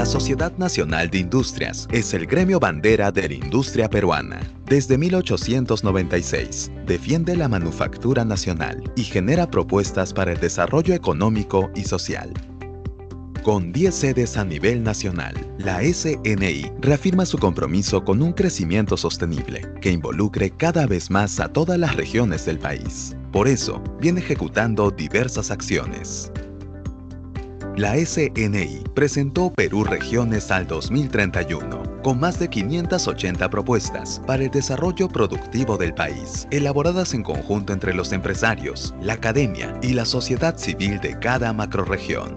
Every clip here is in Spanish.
Sociedad Nacional de Industrias es el gremio bandera de la industria peruana. Desde 1896, defiende la manufactura nacional y genera propuestas para el desarrollo económico y social. Con 10 sedes a nivel nacional, la SNI reafirma su compromiso con un crecimiento sostenible que involucre cada vez más a todas las regiones del país. Por eso, viene ejecutando diversas acciones. La SNI presentó Perú Regiones al 2031, con más de 580 propuestas para el desarrollo productivo del país, elaboradas en conjunto entre los empresarios, la academia y la sociedad civil de cada macrorregión.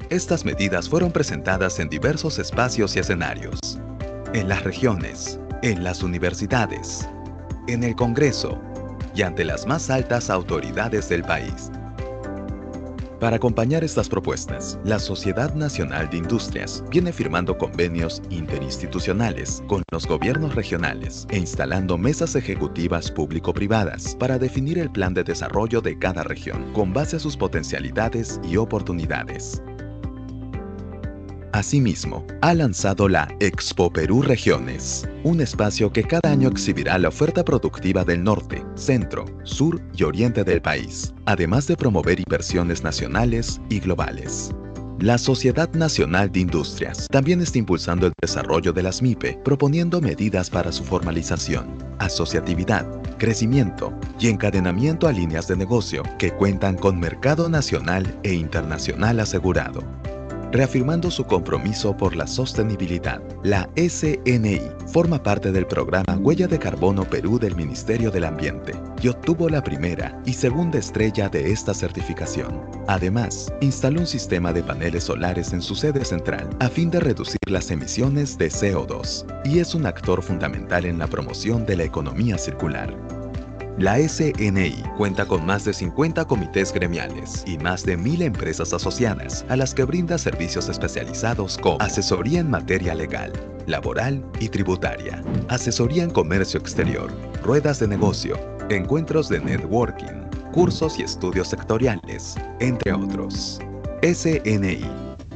Estas medidas fueron presentadas en diversos espacios y escenarios, en las regiones, en las universidades, en el Congreso y ante las más altas autoridades del país. Para acompañar estas propuestas, la Sociedad Nacional de Industrias viene firmando convenios interinstitucionales con los gobiernos regionales e instalando mesas ejecutivas público-privadas para definir el plan de desarrollo de cada región con base a sus potencialidades y oportunidades. Asimismo, ha lanzado la Expo Perú Regiones, un espacio que cada año exhibirá la oferta productiva del norte, centro, sur y oriente del país, además de promover inversiones nacionales y globales. La Sociedad Nacional de Industrias también está impulsando el desarrollo de las MIPE, proponiendo medidas para su formalización, asociatividad, crecimiento y encadenamiento a líneas de negocio que cuentan con mercado nacional e internacional asegurado. Reafirmando su compromiso por la sostenibilidad, la SNI forma parte del programa Huella de Carbono Perú del Ministerio del Ambiente y obtuvo la primera y segunda estrella de esta certificación. Además, instaló un sistema de paneles solares en su sede central a fin de reducir las emisiones de CO2 y es un actor fundamental en la promoción de la economía circular. La SNI cuenta con más de 50 comités gremiales y más de 1000 empresas asociadas a las que brinda servicios especializados como asesoría en materia legal, laboral y tributaria, asesoría en comercio exterior, ruedas de negocio, encuentros de networking, cursos y estudios sectoriales, entre otros. SNI,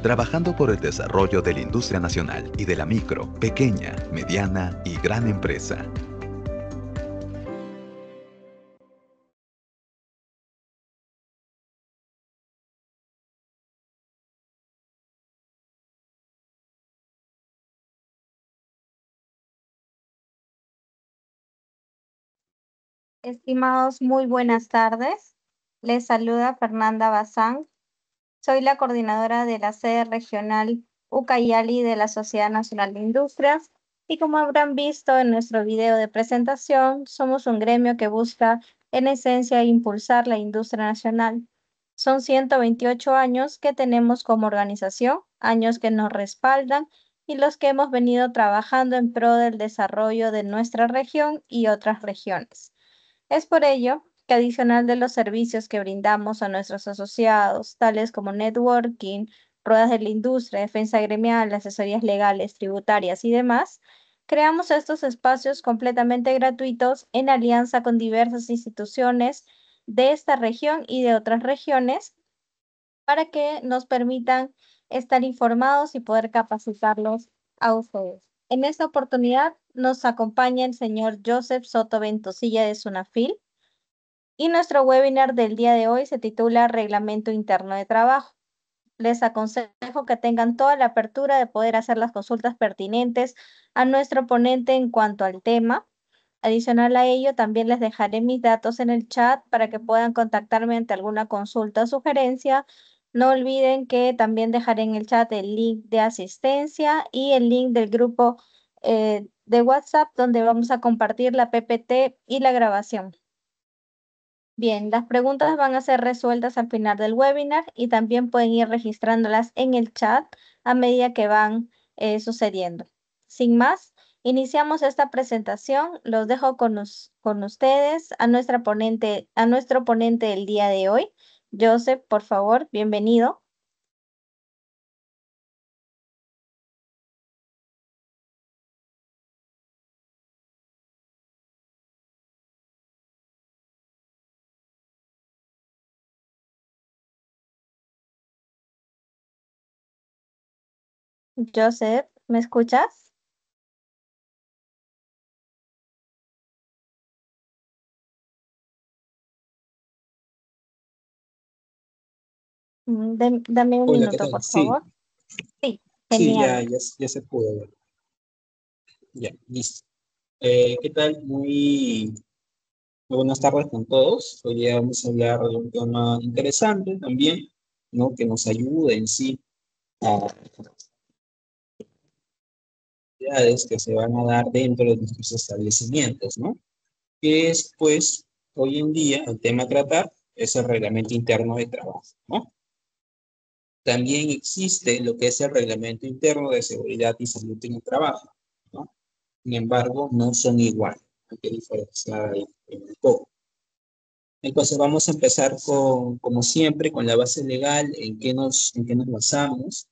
trabajando por el desarrollo de la industria nacional y de la micro, pequeña, mediana y gran empresa. Estimados, muy buenas tardes. Les saluda Fernanda Bazán. Soy la coordinadora de la sede regional Ucayali de la Sociedad Nacional de Industrias y como habrán visto en nuestro video de presentación, somos un gremio que busca en esencia impulsar la industria nacional. Son 128 años que tenemos como organización, años que nos respaldan y los que hemos venido trabajando en pro del desarrollo de nuestra región y otras regiones. Es por ello que adicional de los servicios que brindamos a nuestros asociados, tales como networking, ruedas de la industria, defensa gremial, asesorías legales, tributarias y demás, creamos estos espacios completamente gratuitos en alianza con diversas instituciones de esta región y de otras regiones para que nos permitan estar informados y poder capacitarlos a ustedes. En esta oportunidad nos acompaña el señor Joseph Soto Ventosilla de Sunafil y nuestro webinar del día de hoy se titula Reglamento Interno de Trabajo. Les aconsejo que tengan toda la apertura de poder hacer las consultas pertinentes a nuestro ponente en cuanto al tema. Adicional a ello, también les dejaré mis datos en el chat para que puedan contactarme ante alguna consulta o sugerencia. No olviden que también dejaré en el chat el link de asistencia y el link del grupo de WhatsApp donde vamos a compartir la PPT y la grabación. Bien, las preguntas van a ser resueltas al final del webinar y también pueden ir registrándolas en el chat a medida que van sucediendo. Sin más, iniciamos esta presentación. Los dejo con ustedes a nuestro ponente del día de hoy. Joseph, por favor, bienvenido. Joseph, ¿me escuchas? Dame un Hola, ¿qué minuto, tal? por Sí, favor. Sí, sí, genial. ya se pudo ver. Ya, listo. ¿Qué tal? Muy buenas tardes con todos. Hoy día vamos a hablar de un tema interesante también, ¿no? Que nos ayuda en sí a actividades que se van a dar dentro de nuestros establecimientos, ¿no? Que es, pues, hoy en día el tema a tratar es el reglamento interno de trabajo, ¿no? También existe lo que es el reglamento interno de seguridad y salud en el trabajo, ¿no? Sin embargo, no son iguales. Hay que diferenciar ahí un poco. Entonces vamos a empezar con, como siempre, con la base legal, en qué nos basamos,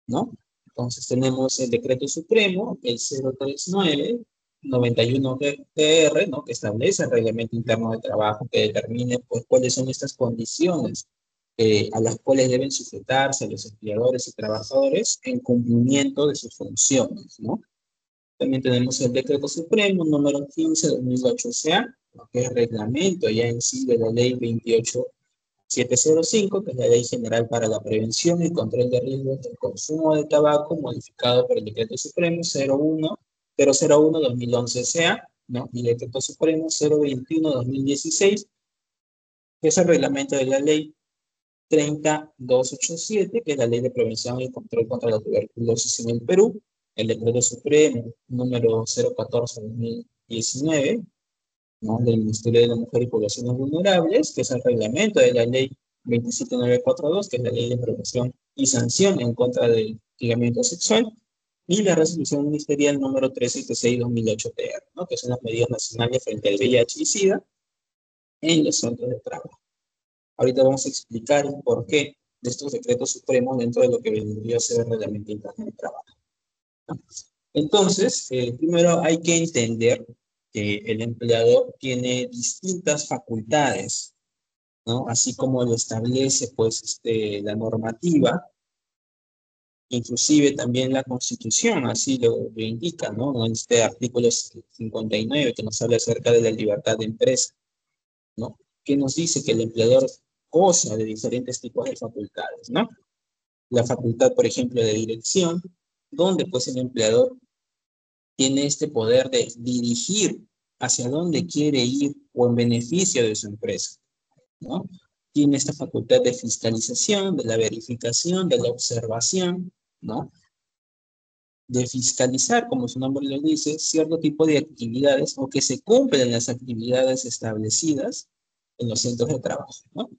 ¿no? Entonces tenemos el decreto supremo, el 039-91-TR, ¿no? Que establece el reglamento interno de trabajo que determine, pues, cuáles son estas condiciones a las cuales deben sujetarse los empleadores y trabajadores en cumplimiento de sus funciones, ¿no? También tenemos el decreto supremo número 15/2008 SA, que es reglamento ya en sí de la ley 28705, que es la ley general para la prevención y control de riesgos del consumo de tabaco, modificado por el decreto supremo 001/2011 SA, ¿no? Y el decreto supremo 021/2016, que es el reglamento de la ley 30287, que es la ley de prevención y control contra la tuberculosis en el Perú, el decreto supremo número 014/2019, ¿no? Del Ministerio de la Mujer y Poblaciones Vulnerables, que es el reglamento de la ley 27942, que es la ley de prevención y sanción en contra del hostigamiento sexual, y la resolución ministerial número 376/2008 TR, ¿no? Que son las medidas nacionales frente al VIH y SIDA en los centros de trabajo. Ahorita vamos a explicar el porqué de estos decretos supremos dentro de lo que vendría a ser el reglamento interno de trabajo. Entonces, primero hay que entender que el empleador tiene distintas facultades, ¿no? Así como lo establece, pues, la normativa, inclusive también la Constitución, así lo indica, ¿no? En este artículo 59 que nos habla acerca de la libertad de empresa, ¿no? Que nos dice que el empleador goza de diferentes tipos de facultades, ¿no? La facultad, por ejemplo, de dirección, donde pues el empleador tiene este poder de dirigir hacia dónde quiere ir o en beneficio de su empresa, ¿no? Tiene esta facultad de fiscalización, de la verificación, de la observación, ¿no? De fiscalizar, como su nombre lo dice, cierto tipo de actividades o que se cumplen las actividades establecidas en los centros de trabajo, ¿no?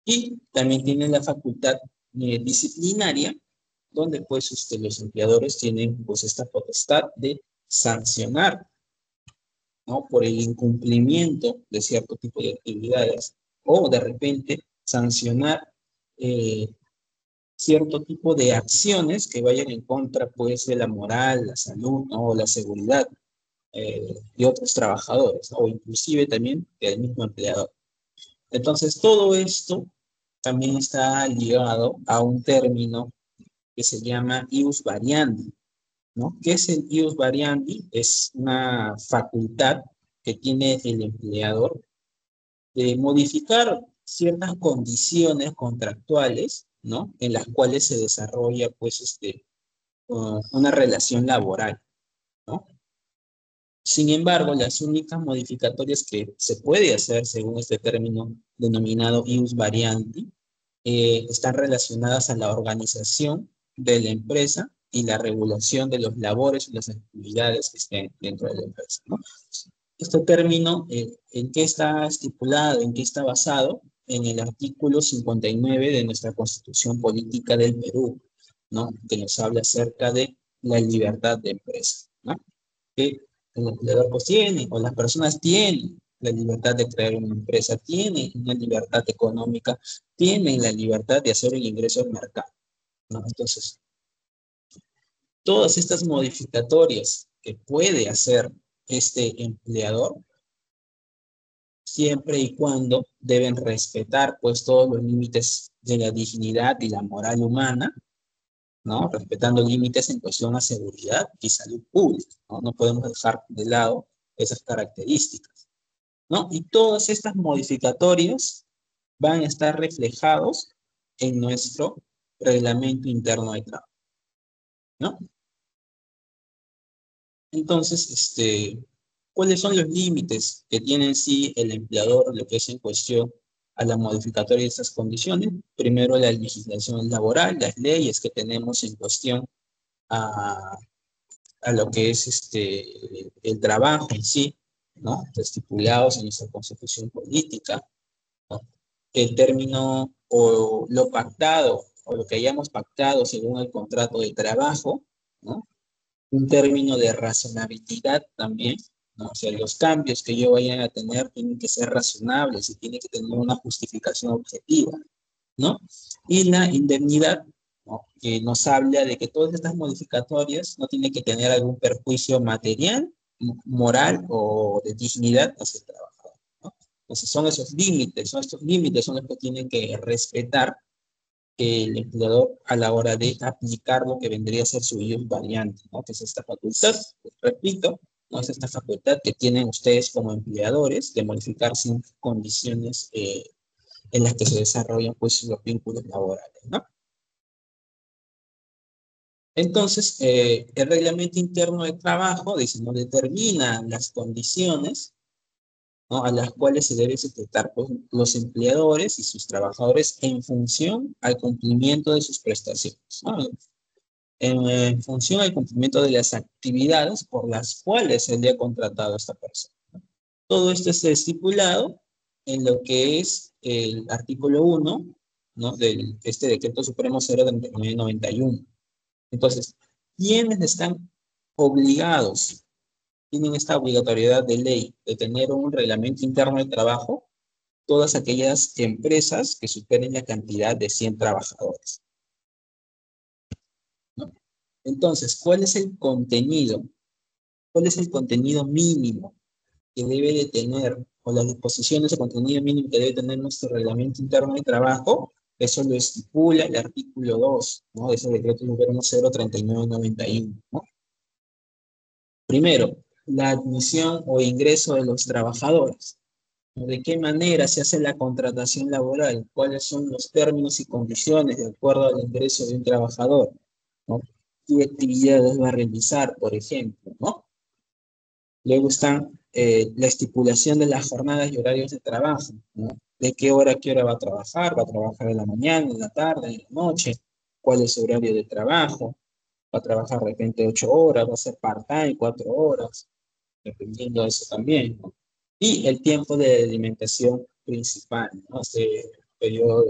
Y también tiene la facultad disciplinaria, donde pues los empleadores tienen pues esta potestad de sancionar, ¿no? Por el incumplimiento de cierto tipo de actividades o de repente sancionar eh, cierto tipo de acciones que vayan en contra pues de la moral, la salud, ¿no? O la seguridad de otros trabajadores, ¿no? O inclusive también del mismo empleador. Entonces todo esto también está ligado a un término que se llama ius variandi, ¿no? ¿Qué es el ius variandi? Es una facultad que tiene el empleador de modificar ciertas condiciones contractuales, ¿no? En las cuales se desarrolla, pues, una relación laboral, ¿no? Sin embargo, las únicas modificatorias que se puede hacer según este término denominado ius variandi están relacionadas a la organización de la empresa y la regulación de los labores y las actividades que estén dentro de la empresa, ¿no? Este término, ¿en qué está estipulado, en qué está basado? En el artículo 59 de nuestra Constitución Política del Perú, ¿no? Que nos habla acerca de la libertad de empresa, ¿no? Que el empleador pues tiene, o las personas tienen la libertad de crear una empresa, tienen una libertad económica, tienen la libertad de hacer el ingreso al mercado, ¿no? Entonces, todas estas modificatorias que puede hacer este empleador, siempre y cuando deben respetar pues todos los límites de la dignidad y la moral humana, ¿no? Respetando límites en cuestión a seguridad y salud pública, ¿no? No podemos dejar de lado esas características, ¿no? Y todas estas modificatorias van a estar reflejados en nuestro reglamento interno de trabajo, ¿no? Entonces, ¿cuáles son los límites que tiene en sí el empleador, lo que es en cuestión a la modificatoria de estas condiciones? Primero, la legislación laboral, las leyes que tenemos en cuestión a, a lo que es el trabajo en sí, ¿no? Estipulados en nuestra constitución política, ¿no? El término o lo pactado o lo que hayamos pactado según el contrato de trabajo, ¿no? Un término de razonabilidad también, ¿no? O sea, los cambios que yo vaya a tener tienen que ser razonables y tienen que tener una justificación objetiva, ¿no? Y la indemnidad, ¿no? Que nos habla de que todas estas modificatorias no tienen que tener algún perjuicio material, moral o de dignidad hacia el trabajador, ¿no? Entonces son esos límites, son estos límites son los que tienen que respetar el empleador a la hora de aplicar lo que vendría a ser su ius variante, ¿no? Que es esta facultad, repito, ¿no? Es esta facultad que tienen ustedes como empleadores de modificar sin condiciones en las que se desarrollan pues los vínculos laborales, ¿no? Entonces, el reglamento interno de trabajo dice, ¿no? Determina las condiciones, ¿no? A las cuales se deben sujetar pues, los empleadores y sus trabajadores en función al cumplimiento de sus prestaciones, ¿no? En función al cumplimiento de las actividades por las cuales se le ha contratado a esta persona. Todo esto está estipulado en lo que es el artículo 1, ¿no? De este Decreto Supremo 03991. Entonces, ¿quiénes están obligados, tienen esta obligatoriedad de ley de tener un reglamento interno de trabajo? Todas aquellas empresas que superen la cantidad de 100 trabajadores, ¿no? Entonces, ¿cuál es el contenido? ¿Cuál es el contenido mínimo que debe de tener, o las disposiciones de contenido mínimo que debe tener nuestro reglamento interno de trabajo? Eso lo estipula el artículo 2, ¿no? De ese decreto Supremo 03991, ¿no? Primero, la admisión o ingreso de los trabajadores. ¿De qué manera se hace la contratación laboral? ¿Cuáles son los términos y condiciones de acuerdo al ingreso de un trabajador, ¿no? ¿Qué actividades va a realizar, por ejemplo, ¿no? Luego están la estipulación de las jornadas y horarios de trabajo, ¿no? ¿De qué hora a qué hora va a trabajar? ¿Va a trabajar en la mañana, en la tarde, en la noche? ¿Cuál es su horario de trabajo? ¿Va a trabajar de repente 8 horas? ¿Va a ser part-time, 4 horas? Dependiendo de eso también, ¿no? Y el tiempo de alimentación principal, ¿no? Este periodo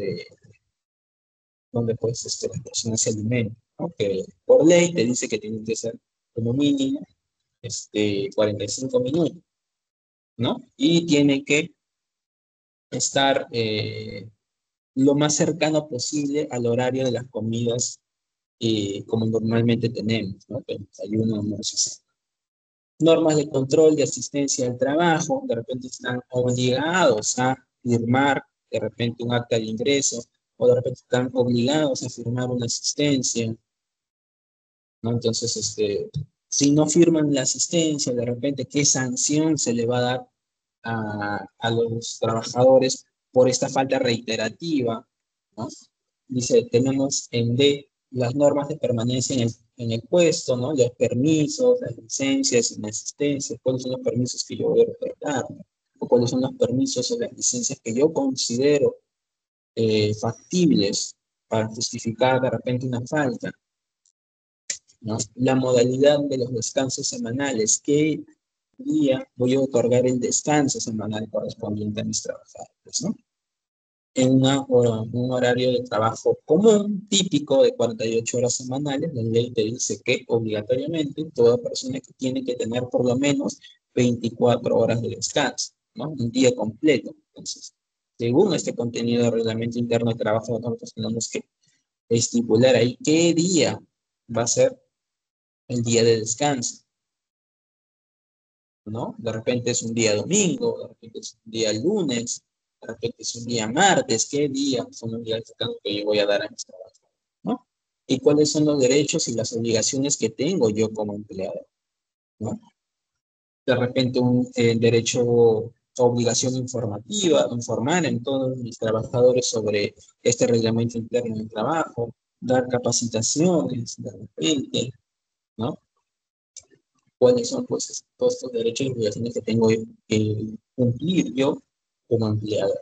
donde pues las personas se alimentan, ¿no? Que por ley te dice que tienen que ser como mínimo 45 minutos, ¿no? Y tiene que estar lo más cercano posible al horario de las comidas como normalmente tenemos, ¿no? El desayuno, almuerzo y cena. Normas de control de asistencia al trabajo, de repente están obligados a firmar de repente un acta de ingreso, o de repente están obligados a firmar una asistencia, ¿no? Entonces, si no firman la asistencia, de repente, ¿qué sanción se le va a dar a los trabajadores por esta falta reiterativa, ¿no? Dice, tenemos en D las normas de permanencia en el puesto, ¿no? Los permisos, las licencias, las asistencias, cuáles son los permisos que yo voy a otorgar, ¿no? O cuáles son los permisos o las licencias que yo considero factibles para justificar de repente una falta, ¿no? La modalidad de los descansos semanales, ¿qué día voy a otorgar el descanso semanal correspondiente a mis trabajadores, ¿no? En un horario de trabajo común, típico de 48 horas semanales, la ley te dice que obligatoriamente toda persona que tiene que tener por lo menos 24 horas de descanso, ¿no? Un día completo. Entonces, según este contenido del reglamento interno de trabajo, nosotros tenemos que estipular ahí qué día va a ser el día de descanso, ¿no? De repente es un día domingo, de repente es un día lunes, de repente es un día martes, ¿qué día son los días de descanso que yo voy a dar a mis trabajadores, ¿no? y cuáles son los derechos y las obligaciones que tengo yo como empleado, ¿no? De repente un derecho o obligación informativa, informar en todos mis trabajadores sobre este reglamento interno del trabajo, dar capacitaciones de repente, ¿no? ¿Cuáles son pues todos estos derechos y obligaciones que tengo que cumplir yo como empleado?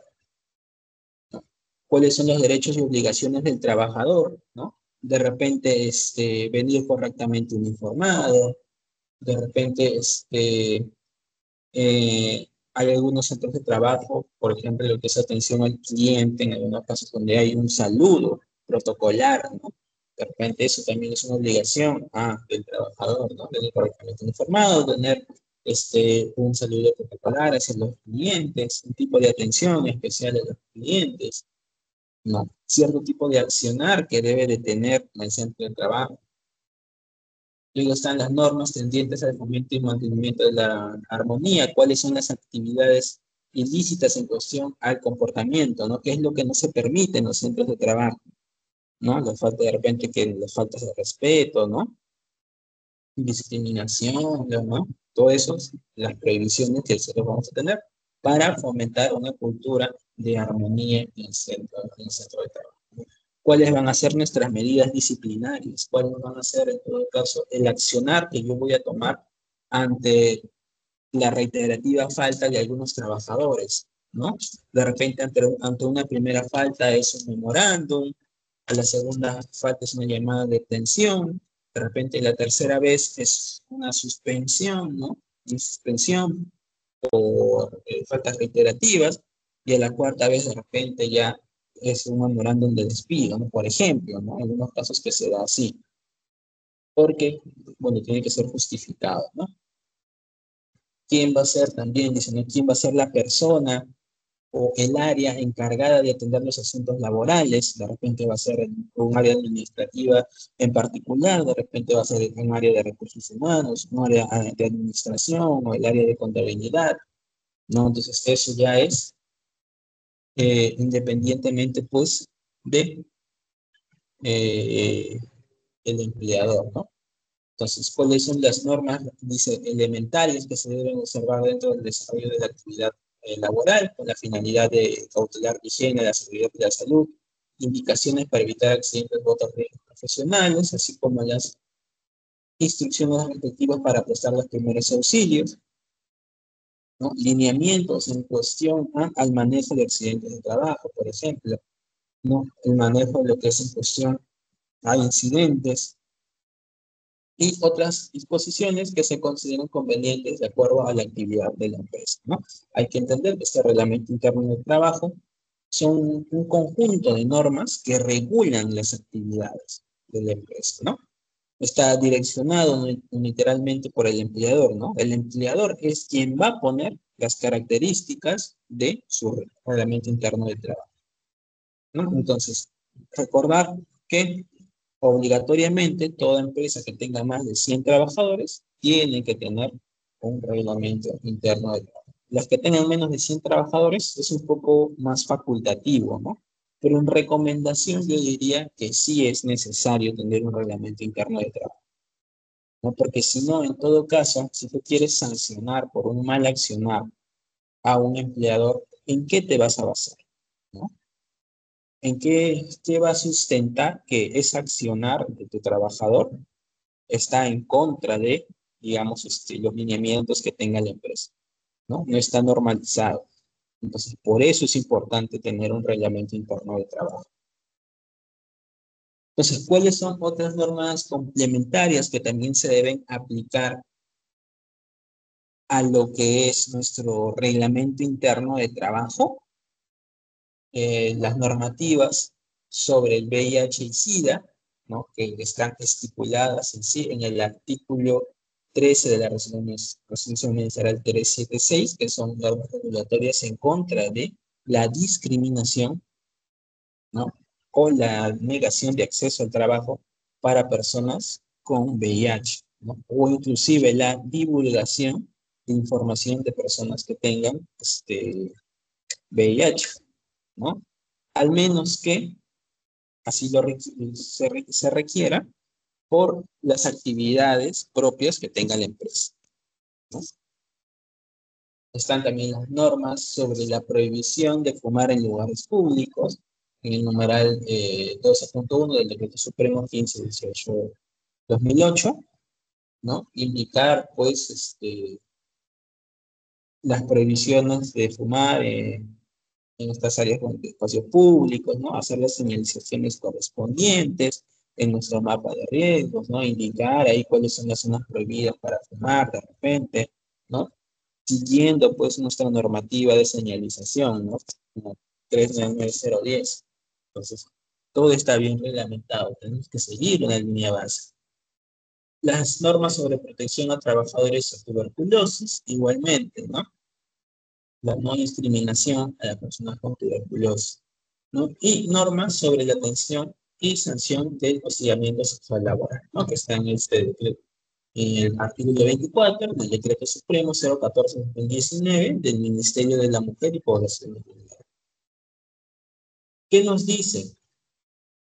¿Cuáles son los derechos y obligaciones del trabajador, ¿no? De repente, venir correctamente uniformado, de repente, hay algunos centros de trabajo, por ejemplo, lo que es atención al cliente, en algunos casos donde hay un saludo protocolar, ¿no? De repente eso también es una obligación del trabajador, ¿no? Tener correctamente informado, tener un saludo protocolar hacia los clientes, un tipo de atención especial a los clientes, ¿no? Cierto tipo de accionar que debe de tener el centro de trabajo. Luego están las normas tendientes al fomento y mantenimiento de la armonía. ¿Cuáles son las actividades ilícitas en cuestión al comportamiento, ¿no? ¿Qué es lo que no se permite en los centros de trabajo, ¿no? La falta de repente que las faltas de respeto, ¿no? Discriminación, ¿no? Todo eso, las prohibiciones que nosotros vamos a tener para fomentar una cultura de armonía en el centro de trabajo. ¿Cuáles van a ser nuestras medidas disciplinarias? ¿Cuáles van a ser, en todo caso, el accionar que yo voy a tomar ante la reiterativa falta de algunos trabajadores, ¿no? De repente, ante una primera falta es un memorándum, a la segunda falta es una llamada de atención, de repente la tercera vez es una suspensión, ¿no? Una suspensión por faltas reiterativas, y a la cuarta vez de repente ya es un memorándum de despido, ¿no? Por ejemplo, ¿no? En algunos casos que se da así, porque, bueno, tiene que ser justificado, ¿no? ¿Quién va a ser también, dicen, ¿no? ¿Quién va a ser la persona o el área encargada de atender los asuntos laborales? De repente va a ser un área administrativa en particular, de repente va a ser un área de recursos humanos, un área de administración o el área de contabilidad, ¿no? Entonces eso ya es independientemente pues de el empleador, ¿no? Entonces, ¿cuáles son las normas, dice, elementales que se deben observar dentro del desarrollo de la actividad laboral con la finalidad de cautelar la higiene, la seguridad y la salud? Indicaciones para evitar accidentes o otros riesgos profesionales, así como las instrucciones respectivas para prestar los primeros auxilios, ¿no? Lineamientos en cuestión al manejo de accidentes de trabajo, por ejemplo, ¿no? El manejo de lo que es en cuestión a incidentes y otras disposiciones que se consideran convenientes de acuerdo a la actividad de la empresa, ¿no? Hay que entender que este reglamento interno del trabajo son un conjunto de normas que regulan las actividades de la empresa, ¿no? Está direccionado literalmente por el empleador, ¿no? El empleador es quien va a poner las características de su reglamento interno de trabajo, ¿no? Entonces, recordar que obligatoriamente toda empresa que tenga más de 100 trabajadores tiene que tener un reglamento interno de trabajo. Las que tengan menos de 100 trabajadores es un poco más facultativo, ¿no? Pero en recomendación yo diría que sí es necesario tener un reglamento interno de trabajo, ¿no? Porque si no, en todo caso, si tú quieres sancionar por un mal accionar a un empleador, ¿en qué te vas a basar, ¿no? ¿En qué va a sustentar que ese accionar de tu trabajador está en contra de, digamos, los lineamientos que tenga la empresa, ¿no? No está normalizado. Entonces, por eso es importante tener un reglamento interno de trabajo. Entonces, ¿cuáles son otras normas complementarias que también se deben aplicar a lo que es nuestro reglamento interno de trabajo? Las normativas sobre el VIH y SIDA, ¿no? Que están estipuladas en el artículo 13 de la resolución ministerial 376, que son normas regulatorias en contra de la discriminación, ¿no? O la negación de acceso al trabajo para personas con VIH, ¿no? O inclusive la divulgación de información de personas que tengan VIH, ¿no? Al menos que así se requiera por las actividades propias que tenga la empresa, ¿no? Están también las normas sobre la prohibición de fumar en lugares públicos, en el numeral 12.1 del Decreto Supremo 1518-2008, ¿no? Indicar, pues, las prohibiciones de fumar en estas áreas de espacios públicos, ¿no? Hacer las señalizaciones correspondientes en nuestro mapa de riesgos, ¿no? Indicar ahí cuáles son las zonas prohibidas para fumar de repente, ¿no? Siguiendo, pues, nuestra normativa de señalización, ¿no? Como 399010. Entonces, todo está bien reglamentado. Tenemos que seguir una línea base. Las normas sobre protección a trabajadores de tuberculosis, igualmente, ¿no? La no discriminación a las personas con tuberculosis, ¿no? Y normas sobre la atención y sanción del hostigamiento sexual laboral, ¿no? Que está en en el artículo 24 del Decreto Supremo 014-2019 del Ministerio de la Mujer y Población Vulnerable. ¿Qué nos dice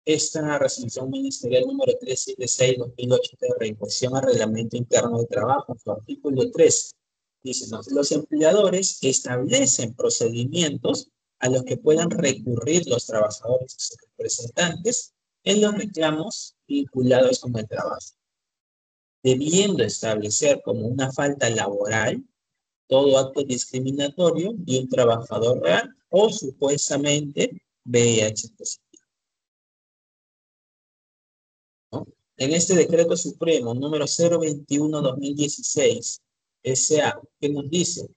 esta resolución ministerial número 376-2008 de reimposición al reglamento interno de trabajo? En su artículo 3 dice, ¿no? Los empleadores establecen procedimientos a los que puedan recurrir los trabajadores y sus representantes en los reclamos vinculados con el trabajo, debiendo establecer como una falta laboral todo acto discriminatorio de un trabajador real o supuestamente VIH positivo, ¿no? En este Decreto Supremo número 021-2016, S.A., ¿qué nos dice?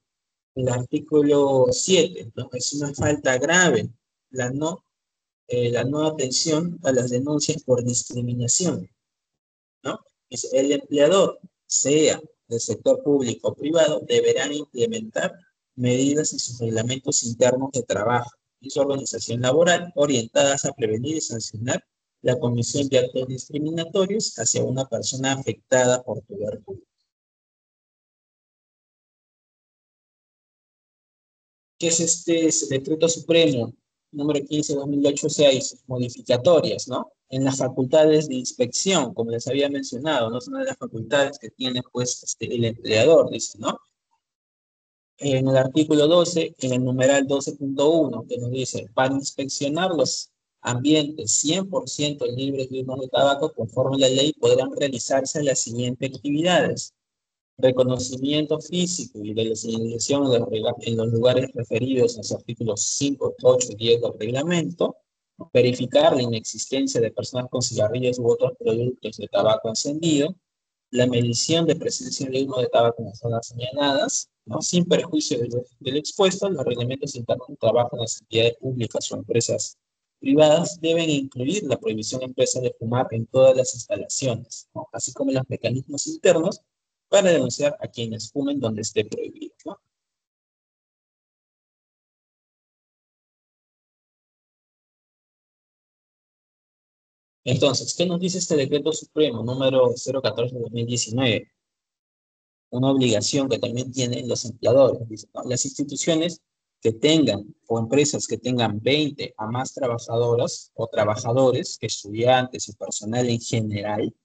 El artículo 7, ¿no? Es una falta grave la no atención a las denuncias por discriminación, ¿no? Dice, el empleador, sea del sector público o privado, deberán implementar medidas en sus reglamentos internos de trabajo y su organización laboral orientadas a prevenir y sancionar la comisión de actos discriminatorios hacia una persona afectada por tuberculosis. ¿Qué es este Decreto Supremo número 15-2008? Se hay modificatorias, ¿no? En las facultades de inspección, como les había mencionado, no son de las facultades que tiene, pues, el empleador, dice, ¿no? En el artículo 12, en el numeral 12.1, que nos dice, para inspeccionar los ambientes 100% libres de humo de tabaco, conforme a la ley, podrán realizarse las siguientes actividades: reconocimiento físico y de la señalización en los lugares referidos en los artículos 5, 8 y 10 del reglamento, verificar la inexistencia de personas con cigarrillos u otros productos de tabaco encendido, la medición de presencia de humo de tabaco en las zonas señaladas, ¿no? Sin perjuicio de lo expuesto, los reglamentos internos de trabajo en las entidades públicas o empresas privadas deben incluir la prohibición expresa de fumar en todas las instalaciones, ¿no? Así como los mecanismos internos para denunciar a quienes fumen donde esté prohibido, ¿no? Entonces, ¿qué nos dice este Decreto Supremo número 014-2019? Una obligación que también tienen los empleadores. Dice, ¿no? Las instituciones que tengan, o empresas que tengan 20 a más trabajadoras o trabajadores, estudiantes y personal en general,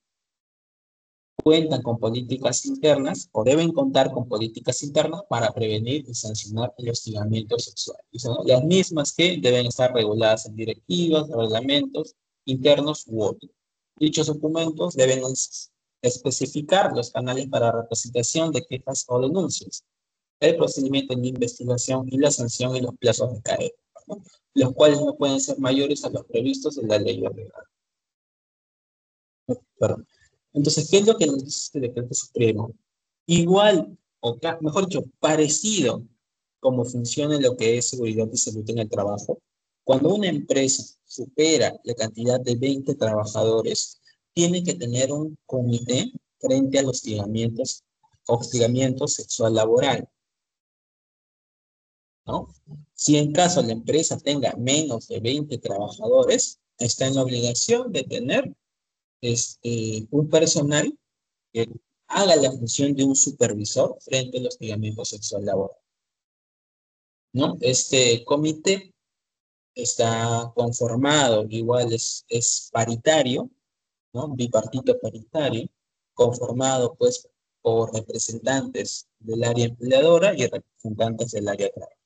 cuentan con políticas internas o deben contar con políticas internas para prevenir y sancionar el hostigamiento sexual. Son las mismas que deben estar reguladas en directivas, reglamentos internos u otros. Dichos documentos deben especificar los canales para representación de quejas o denuncias, el procedimiento de investigación y la sanción y los plazos de carrera, ¿no? Los cuales no pueden ser mayores a los previstos en la ley orgánica. Perdón. Entonces, ¿qué es lo que nos dice este Decreto Supremo? Igual, o mejor dicho, parecido como funciona lo que es seguridad y salud en el trabajo, cuando una empresa supera la cantidad de 20 trabajadores, tiene que tener un comité frente al hostigamiento sexual laboral, ¿no? Si en caso la empresa tenga menos de 20 trabajadores, está en la obligación de tener un personal que haga la función de un supervisor frente al hostigamiento sexual laboral, ¿no? Este comité está conformado, igual es paritario, ¿no? Bipartito paritario, conformado pues por representantes del área empleadora y representantes del área de trabajo,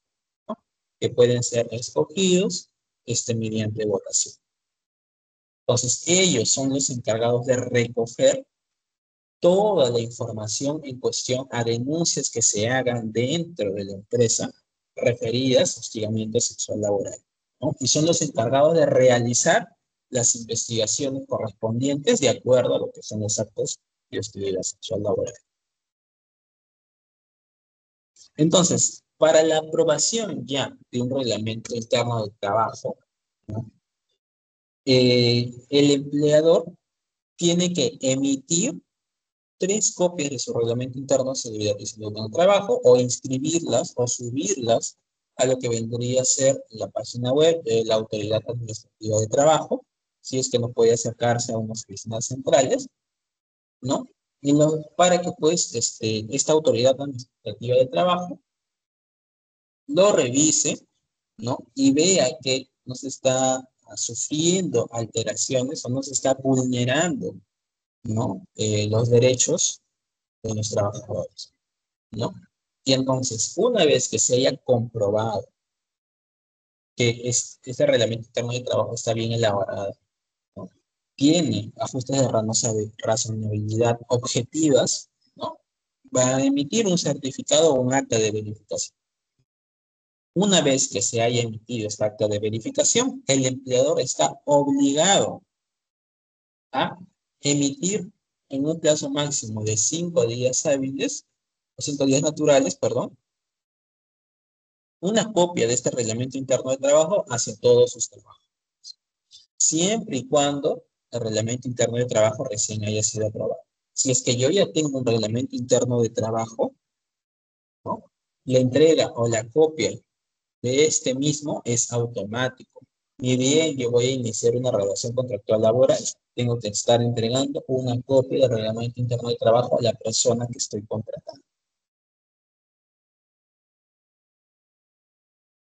¿no? Que pueden ser escogidos mediante votación. Entonces, ellos son los encargados de recoger toda la información en cuestión a denuncias que se hagan dentro de la empresa referidas a hostigamiento sexual laboral, ¿no? Y son los encargados de realizar las investigaciones correspondientes de acuerdo a lo que son los actos de hostigamiento sexual laboral. Entonces, para la aprobación ya de un reglamento interno de trabajo, ¿no? El empleador tiene que emitir 3 copias de su reglamento interno de seguridad y salud en el trabajo, o inscribirlas o subirlas a lo que vendría a ser la página web de la Autoridad Administrativa de Trabajo, si es que no puede acercarse a unas oficinas centrales, ¿no? Para que pues esta Autoridad Administrativa de Trabajo lo revise, ¿no? Y vea que no se está sufriendo alteraciones o no se está vulnerando, ¿no? Los derechos de los trabajadores, ¿no? Y entonces, una vez que se haya comprobado que este reglamento interno de trabajo está bien elaborado, ¿no? Tiene ajustes de razonabilidad objetivas, ¿no? Va a emitir un certificado o un acta de verificación. Una vez que se haya emitido esta acta de verificación, el empleador está obligado a emitir en un plazo máximo de 5 días hábiles, o 5 días naturales, perdón, una copia de este reglamento interno de trabajo hacia todos sus trabajos, siempre y cuando el reglamento interno de trabajo recién haya sido aprobado. Si es que yo ya tengo un reglamento interno de trabajo, ¿no? La entrega o la copia de este mismo es automático. Ni bien yo voy a iniciar una relación contractual laboral, tengo que estar entregando una copia del reglamento interno de trabajo a la persona que estoy contratando.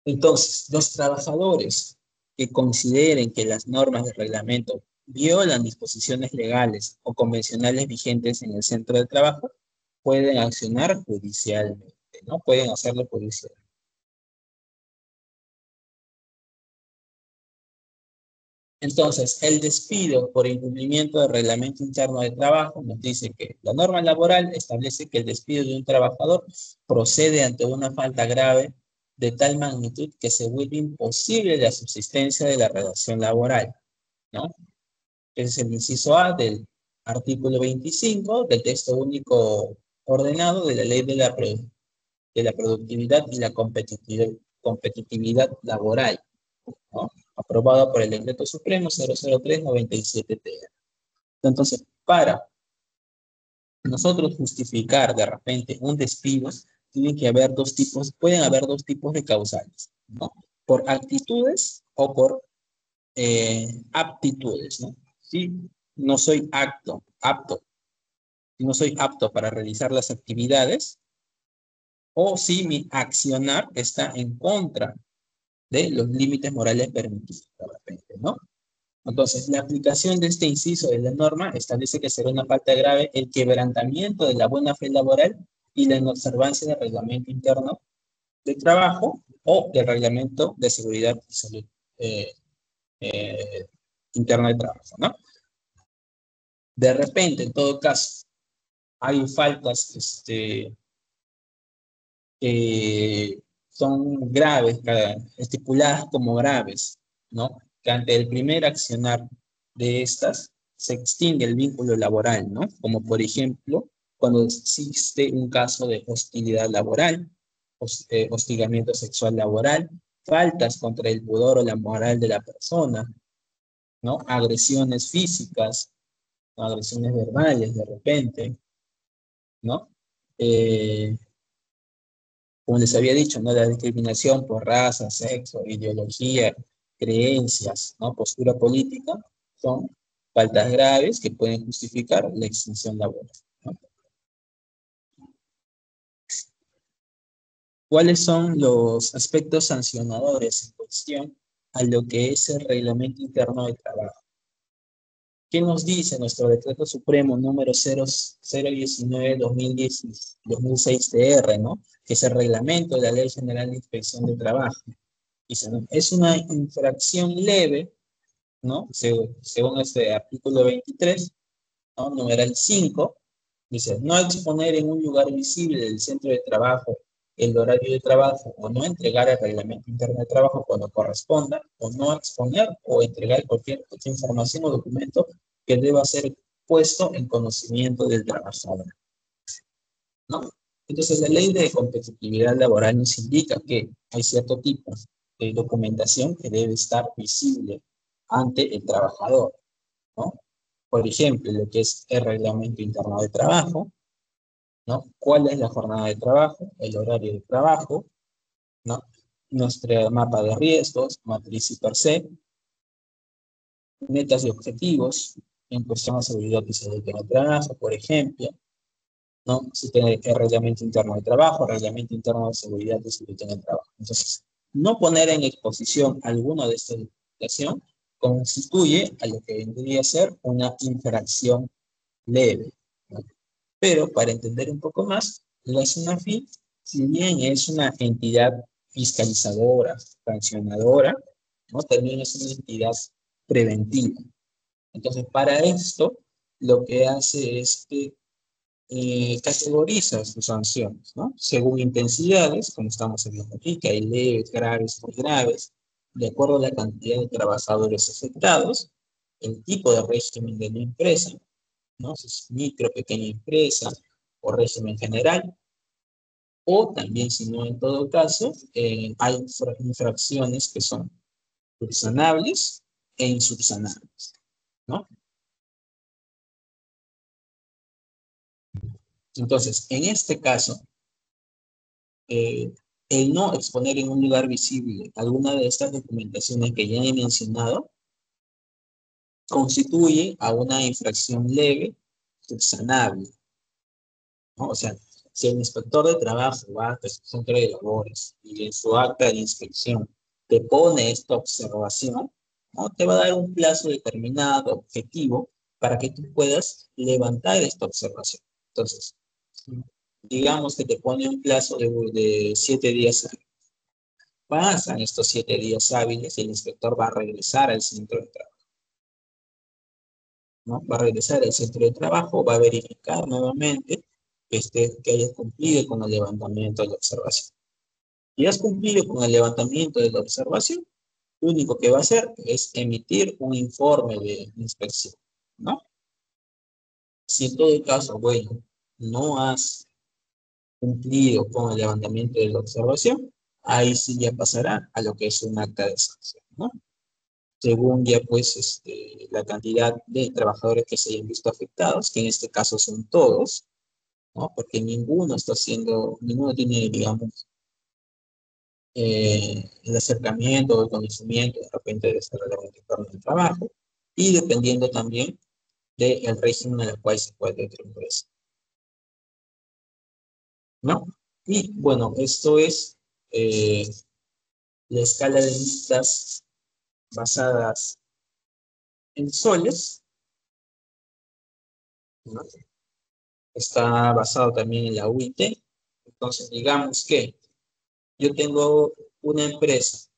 Entonces, los trabajadores que consideren que las normas del reglamento violan disposiciones legales o convencionales vigentes en el centro de trabajo, pueden accionar judicialmente, ¿no? Pueden hacerlo judicialmente. Entonces, el despido por incumplimiento del reglamento interno de trabajo nos dice que la norma laboral establece que el despido de un trabajador procede ante una falta grave de tal magnitud que se vuelve imposible la subsistencia de la relación laboral, ¿no? Ese es el inciso A del artículo 25 del texto único ordenado de la Ley de la Productividad y la Competitividad Laboral, ¿no? Aprobado por el Decreto Supremo 003/97-TR. Entonces, para nosotros justificar de repente un despido, pueden haber dos tipos de causales, ¿no? Por actitudes o por aptitudes, ¿no? Si no soy apto para realizar las actividades, o si mi accionar está en contra de los límites morales permitidos, de repente, ¿no? Entonces, la aplicación de este inciso de la norma establece que será una falta grave el quebrantamiento de la buena fe laboral y la inobservancia del reglamento interno de trabajo o del reglamento de seguridad y salud interno de trabajo, ¿no? De repente, en todo caso, hay faltas que son graves, estipuladas como graves, ¿no? Que ante el primer accionar de estas se extingue el vínculo laboral, ¿no? Como por ejemplo, cuando existe un caso de hostilidad laboral, hostigamiento sexual laboral, faltas contra el pudor o la moral de la persona, ¿no? Agresiones físicas, agresiones verbales de repente, ¿no? Como les había dicho, ¿no? La discriminación por raza, sexo, ideología, creencias, ¿no? Postura política, son faltas graves que pueden justificar la extinción laboral, ¿no? ¿Cuáles son los aspectos sancionadores en cuestión a lo que es el Reglamento Interno de Trabajo. ¿Qué nos dice nuestro Decreto Supremo número 019-2006-TR, ¿no? Que es el reglamento de la Ley General de Inspección de Trabajo. Dice, ¿no? Es una infracción leve, ¿no? Según este artículo 23, ¿no? Numeral 5, dice, no exponer en un lugar visible del centro de trabajo el horario de trabajo o no entregar el reglamento interno de trabajo cuando corresponda, o no exponer o entregar cualquier otra información o documento que deba ser puesto en conocimiento del trabajador, ¿no? Entonces, la ley de competitividad laboral nos indica que hay cierto tipo de documentación que debe estar visible ante el trabajador, ¿no? Por ejemplo, lo que es el reglamento interno de trabajo, ¿no? ¿Cuál es la jornada de trabajo? El horario de trabajo, ¿no? Nuestro mapa de riesgos, matriz y per se, metas y objetivos en cuestión de seguridad y salud en el trabajo, por ejemplo, ¿no? Si tiene el reglamento interno de trabajo, reglamento interno de seguridad y salud en el trabajo. Entonces, no poner en exposición alguna de estas documentación constituye a lo que vendría a ser una infracción leve, ¿no? Pero para entender un poco más, la SUNAFI, si bien es una entidad fiscalizadora, sancionadora, ¿no? También es una entidad preventiva. Entonces, para esto, lo que hace es que categoriza sus sanciones, ¿no? Según intensidades, como estamos viendo aquí, que hay leves, graves, muy graves, de acuerdo a la cantidad de trabajadores afectados, el tipo de régimen de la empresa, ¿no? Si es micro, pequeña empresa o régimen general, o también, si no, en todo caso, hay infracciones que son subsanables e insubsanables, ¿no? Entonces, en este caso, el no exponer en un lugar visible alguna de estas documentaciones que ya he mencionado constituye a una infracción leve subsanable, ¿no? O sea, si el inspector de trabajo va a tu centro de labores y en su acta de inspección te pone esta observación, ¿no? Te va a dar un plazo determinado, objetivo, para que tú puedas levantar esta observación. Entonces, digamos que te pone un plazo de 7 días hábiles. Pasan estos 7 días hábiles y el inspector va a regresar al centro de trabajo, ¿no? Va a regresar al centro de trabajo, va a verificar nuevamente que hayas cumplido con el levantamiento de la observación. Si has cumplido con el levantamiento de la observación, lo único que va a hacer es emitir un informe de inspección, ¿no? Si en todo caso, bueno, no has cumplido con el levantamiento de la observación, ahí sí ya pasará a lo que es un acta de sanción, ¿no? Según ya pues la cantidad de trabajadores que se hayan visto afectados, que en este caso son todos, ¿no? Porque ninguno tiene, digamos, el acercamiento o el conocimiento de repente de este reglamento interno del trabajo, y dependiendo también del régimen en el cual se puede otra empresa, ¿no? Y bueno, esto es la escala de listas basadas en soles, ¿no? Está basado también en la UIT. Entonces, digamos que yo tengo una empresa,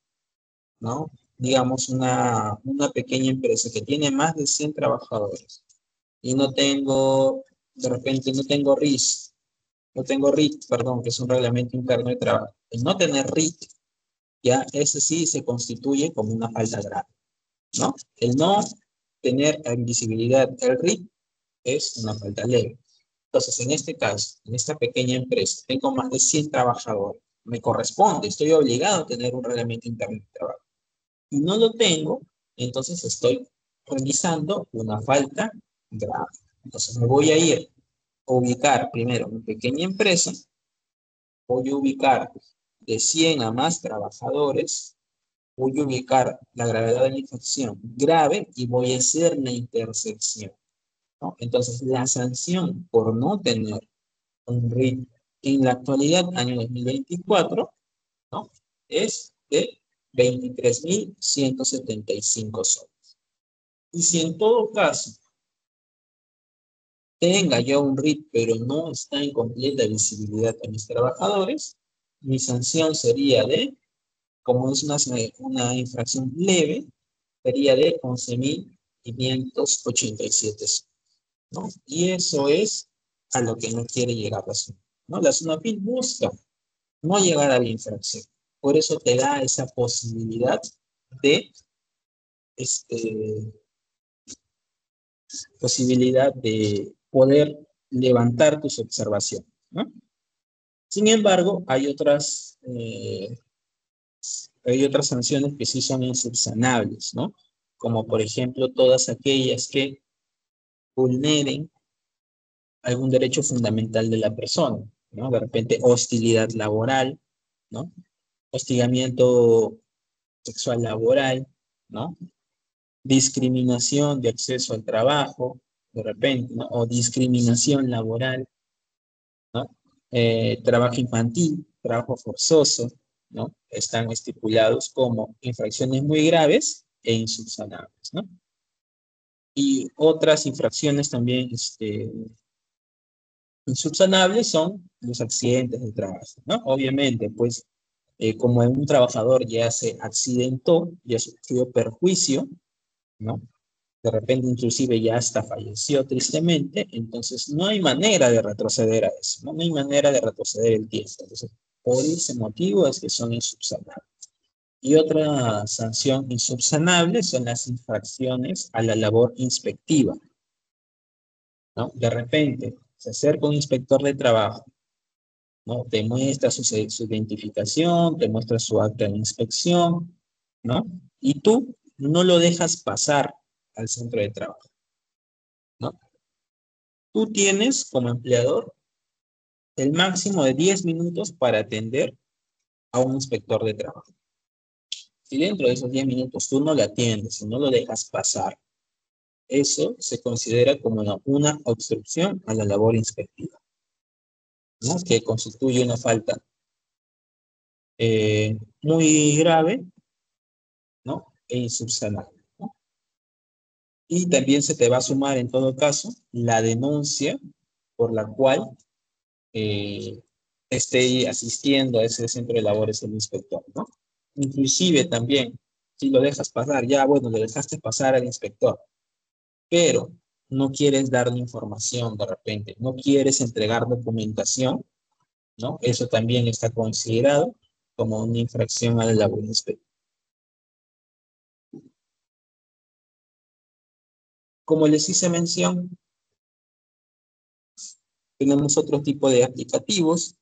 ¿no? Digamos una pequeña empresa que tiene más de 100 trabajadores y no tengo, de repente no tengo RIS, no tengo RIT, perdón, que es un reglamento interno de trabajo. El no tener RIT, ya ese sí se constituye como una falta grave, ¿no? El no tener en visibilidad el RIT es una falta leve. Entonces, en este caso, en esta pequeña empresa, tengo más de 100 trabajadores. Me corresponde, estoy obligado a tener un reglamento interno de trabajo. Y no lo tengo, entonces estoy realizando una falta grave. Entonces, me voy a ir a ubicar primero mi pequeña empresa, voy a ubicar de 100 a más trabajadores, voy a ubicar la gravedad de la infracción grave y voy a hacer la intersección, ¿no? Entonces, la sanción por no tener un RIT en la actualidad, año 2024, ¿no? Es de 23.175 soles. Y si en todo caso tenga ya un RIT, pero no está en completa visibilidad a mis trabajadores, mi sanción sería de, como es una infracción leve, sería de 11.587 soles, ¿no? Y eso es a lo que no quiere llegar la SUNAFIL, ¿no? La SUNAFIL busca no llegar a la infracción. Por eso te da esa posibilidad de, poder levantar tus observaciones, ¿no? Sin embargo, hay otras sanciones que sí son insubsanables, ¿no? Como por ejemplo todas aquellas que vulneren algún derecho fundamental de la persona, ¿no? De repente hostilidad laboral, ¿no? Hostigamiento sexual laboral, ¿no? Discriminación de acceso al trabajo, de repente, ¿no? O discriminación laboral, ¿no? Trabajo infantil, trabajo forzoso, ¿no? Están estipulados como infracciones muy graves e insubsanables, ¿no? Y otras infracciones también insubsanables son los accidentes de trabajo, ¿no? Obviamente, pues, como un trabajador ya se accidentó, ya sufrió perjuicio, ¿no? De repente inclusive ya hasta falleció tristemente, entonces no hay manera de retroceder a eso, ¿no? No hay manera de retroceder el tiempo. Entonces, por ese motivo es que son insubsanables. Y otra sanción insubsanable son las infracciones a la labor inspectiva, ¿no? De repente se acerca un inspector de trabajo, ¿no? Te muestra su identificación, te muestra su acta de inspección, ¿no? Y tú no lo dejas pasar al centro de trabajo, ¿no? Tú tienes como empleador el máximo de 10 minutos para atender a un inspector de trabajo. Si dentro de esos 10 minutos tú no le atiendes y no lo dejas pasar, eso se considera como una obstrucción a la labor inspectiva, ¿no? Que constituye una falta muy grave, ¿no? E insubsanable, ¿no? Y también se te va a sumar en todo caso la denuncia por la cual esté asistiendo a ese centro de labores el inspector, ¿no? Inclusive también, si lo dejas pasar, ya bueno, le dejaste pasar al inspector, pero no quieres darle información de repente, no quieres entregar documentación, ¿no? Eso también está considerado como una infracción a la labor inspectiva. Como les hice mención, tenemos otro tipo de aplicativos.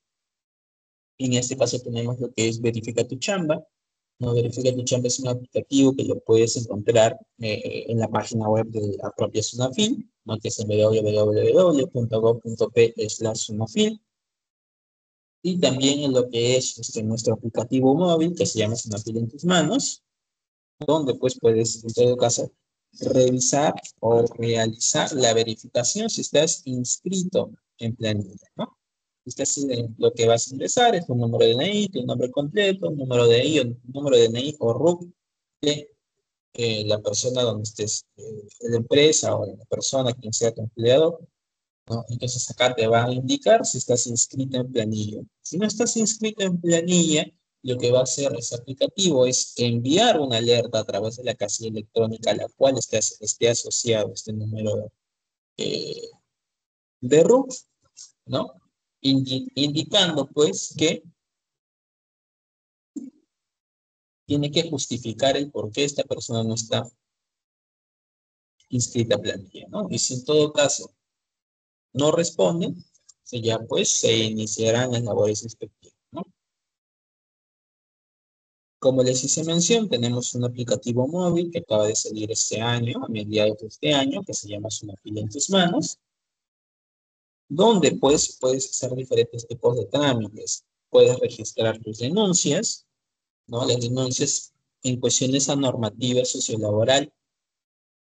En este caso tenemos lo que es Verifica tu Chamba. No, Verifica tu Chamba es un aplicativo que lo puedes encontrar en la página web de la propia SUNAFIL, ¿no? Que es en www.gov.p/SUNAFIL. Y también en lo que es nuestro aplicativo móvil, que se llama SUNAFIL en tus manos, donde pues puedes, en todo caso, revisar o realizar la verificación si estás inscrito en planilla, ¿no? Lo que vas a ingresar es tu número de DNI, tu nombre completo, número de DNI o RUC de la persona donde estés, de la empresa o de la persona, quien sea tu empleador, ¿no? Entonces acá te va a indicar si estás inscrito en planilla. Si no estás inscrito en planilla, lo que va a hacer ese aplicativo es enviar una alerta a través de la casilla electrónica a la cual esté asociado este número de RUC, ¿no? Indicando pues que tiene que justificar el por qué esta persona no está inscrita a planilla, ¿no? Y si en todo caso no responden, ya pues se iniciarán las labores inspectivas, ¿no? Como les hice mención, tenemos un aplicativo móvil que acaba de salir este año, a mediados de este año, que se llama SUNAFIL en tus manos, donde pues puedes hacer diferentes tipos de trámites. Puedes registrar tus denuncias, ¿no? Las denuncias en cuestiones a normativa sociolaboral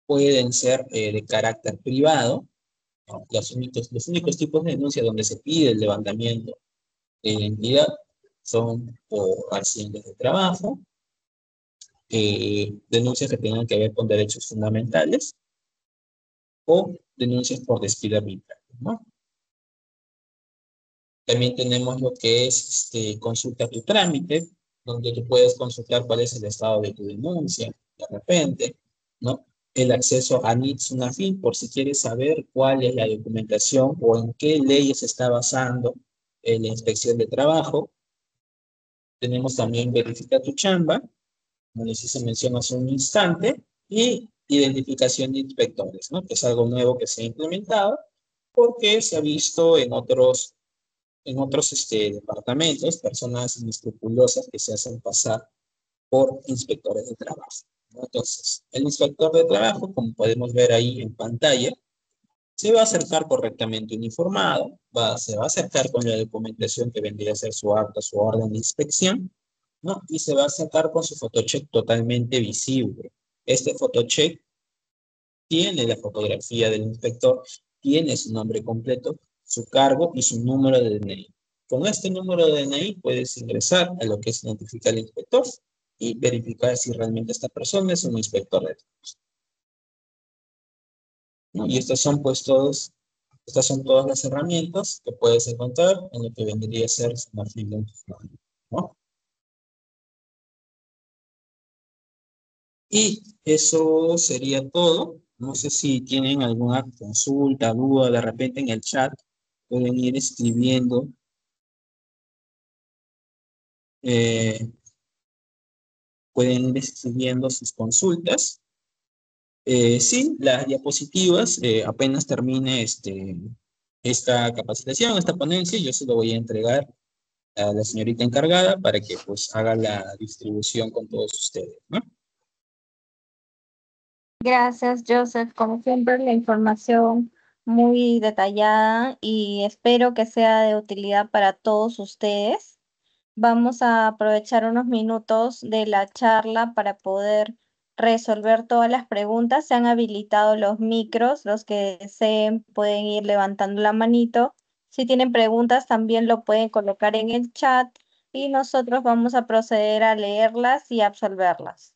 pueden ser de carácter privado, ¿no? Los únicos tipos de denuncia donde se pide el levantamiento de identidad son por accidentes de trabajo, denuncias que tengan que ver con derechos fundamentales o denuncias por despido arbitrario, ¿no? También tenemos lo que es consulta tu trámite, donde tú puedes consultar cuál es el estado de tu denuncia, de repente, ¿no? El acceso a NIT SUNAFIN, por si quieres saber cuál es la documentación o en qué leyes se está basando la inspección de trabajo. Tenemos también verifica tu chamba, como les hice mención hace un instante, y identificación de inspectores, ¿no? Que es algo nuevo que se ha implementado porque se ha visto en otros departamentos, personas inescrupulosas que se hacen pasar por inspectores de trabajo, ¿no? Entonces, el inspector de trabajo, como podemos ver ahí en pantalla, se va a acercar correctamente uniformado, se va a acercar con la documentación que vendría a ser su acta, su orden de inspección, ¿no? Y se va a acercar con su photocheck totalmente visible. Este photocheck tiene la fotografía del inspector, tiene su nombre completo, su cargo y su número de DNI. Con este número de DNI puedes ingresar a lo que es identificar al inspector y verificar si realmente esta persona es un inspector de trabajo, ¿no? Y estas son todas las herramientas que puedes encontrar en lo que vendría a ser una freelance, ¿no? Y eso sería todo. No sé si tienen alguna consulta, duda, de repente en el chat pueden ir escribiendo. Pueden ir escribiendo sus consultas. Sí, las diapositivas, apenas termine esta capacitación, esta ponencia, yo se lo voy a entregar a la señorita encargada para que pues haga la distribución con todos ustedes, ¿no? Gracias, Joseph. Como siempre, la información muy detallada y espero que sea de utilidad para todos ustedes. Vamos a aprovechar unos minutos de la charla para poder resolver todas las preguntas. Se han habilitado los micros, los que deseen pueden ir levantando la manito. Si tienen preguntas, también lo pueden colocar en el chat y nosotros vamos a proceder a leerlas y absolverlas.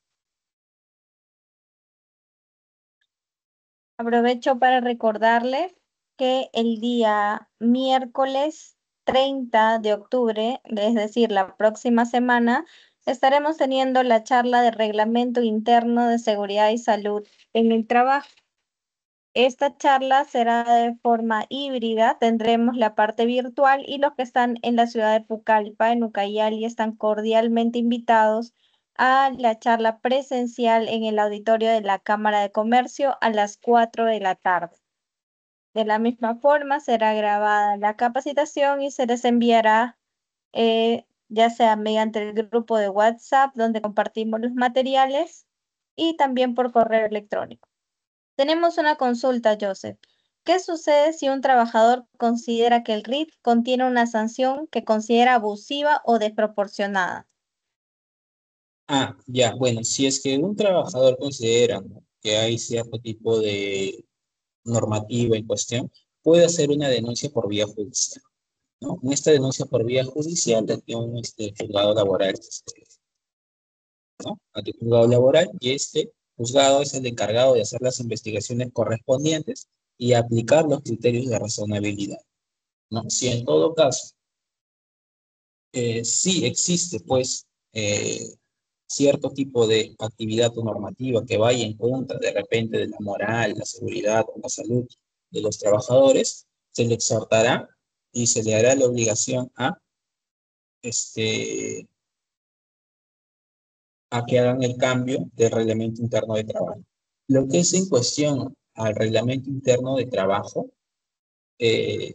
Aprovecho para recordarles que el día miércoles 30 de octubre, es decir, la próxima semana, estaremos teniendo la charla de Reglamento Interno de Seguridad y Salud en el Trabajo. Esta charla será de forma híbrida, tendremos la parte virtual y los que están en la ciudad de Pucallpa, en Ucayali, están cordialmente invitados a la charla presencial en el auditorio de la Cámara de Comercio a las 4 de la tarde. De la misma forma, será grabada la capacitación y se les enviará ya sea mediante el grupo de WhatsApp donde compartimos los materiales y también por correo electrónico. Tenemos una consulta, Joseph. ¿Qué sucede si un trabajador considera que el RIT contiene una sanción que considera abusiva o desproporcionada? Ah, ya, bueno, si es que un trabajador considera, ¿no?, que hay cierto tipo de normativa en cuestión, puede hacer una denuncia por vía judicial, ¿no? En esta denuncia por vía judicial ante un juzgado laboral, ¿no? Ante un juzgado laboral, y este juzgado es el encargado de hacer las investigaciones correspondientes y aplicar los criterios de razonabilidad, ¿no? Si en todo caso sí existe, pues, cierto tipo de actividad o normativa que vaya en contra de repente de la moral, la seguridad o la salud de los trabajadores, se le exhortará y se le hará la obligación a que hagan el cambio del reglamento interno de trabajo. Lo que es en cuestión al reglamento interno de trabajo, eh,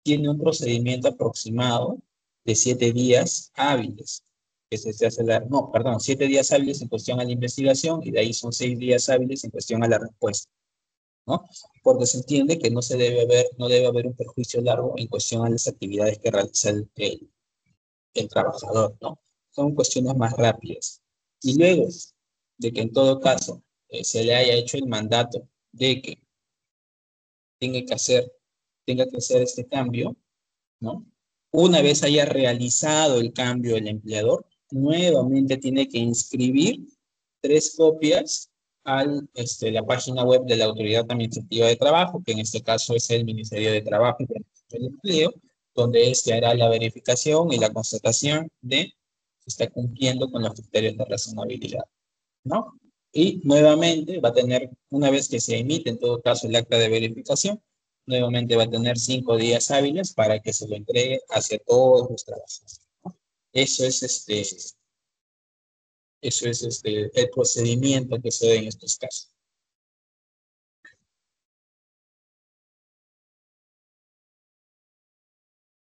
tiene un procedimiento aproximado de 7 días hábiles, que se hace no, perdón, 7 días hábiles en cuestión a la investigación y de ahí son 6 días hábiles en cuestión a la respuesta, ¿no? Porque se entiende que no debe haber un perjuicio largo en cuestión a las actividades que realiza el trabajador, ¿no? Son cuestiones más rápidas. Y luego de que en todo caso se le haya hecho el mandato de que tenga que hacer este cambio, ¿no? Una vez haya realizado el cambio el empleador, nuevamente tiene que inscribir 3 copias a la página web de la Autoridad Administrativa de Trabajo, que en este caso es el Ministerio de Trabajo y Protección del Empleo, donde se hará la verificación y la constatación de que está cumpliendo con los criterios de razonabilidad, ¿no? Y nuevamente va a tener, una vez que se emite en todo caso el acta de verificación, nuevamente va a tener 5 días hábiles para que se lo entregue hacia todos los trabajadores, ¿no? Eso es el procedimiento que se da en estos casos.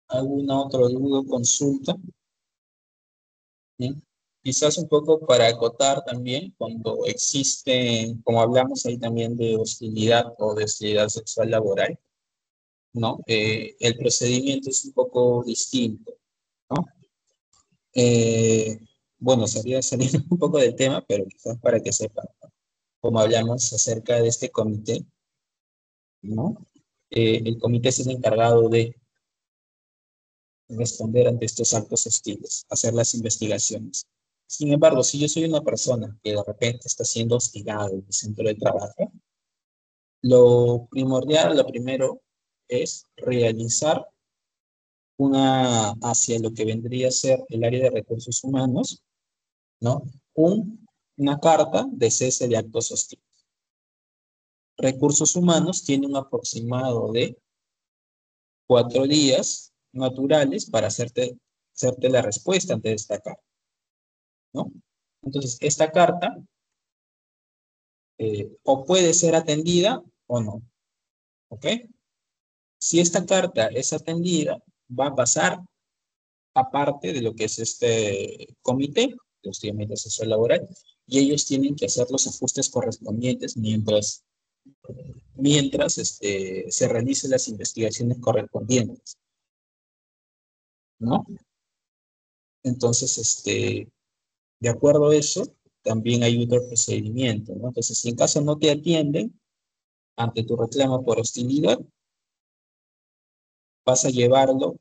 ¿Alguna otra duda o consulta? ¿Bien? Quizás un poco para acotar también, cuando existe, como hablamos ahí también de hostilidad o de hostilidad sexual laboral, ¿no? El procedimiento es un poco distinto, ¿no? Bueno, sería salir un poco del tema, pero quizás para que sepan, ¿no? Como hablamos acerca de este comité, ¿no? El comité es el encargado de responder ante estos actos hostiles, hacer las investigaciones. Sin embargo, si yo soy una persona que de repente está siendo hostigada en el centro de trabajo, lo primordial, lo primero, es realizar hacia lo que vendría a ser el área de recursos humanos, ¿no? Una carta de cese de actos hostiles. Recursos humanos tiene un aproximado de 4 días naturales para hacerte la respuesta ante esta carta, ¿no? Entonces, esta carta o puede ser atendida o no, ¿ok? Si esta carta es atendida, va a pasar aparte de lo que es este comité, de hostigamiento sexual laboral, y ellos tienen que hacer los ajustes correspondientes mientras se realicen las investigaciones correspondientes, ¿no? Entonces, de acuerdo a eso, también hay otro procedimiento, ¿no? Entonces, si en caso no te atienden ante tu reclamo por hostilidad, vas a llevarlo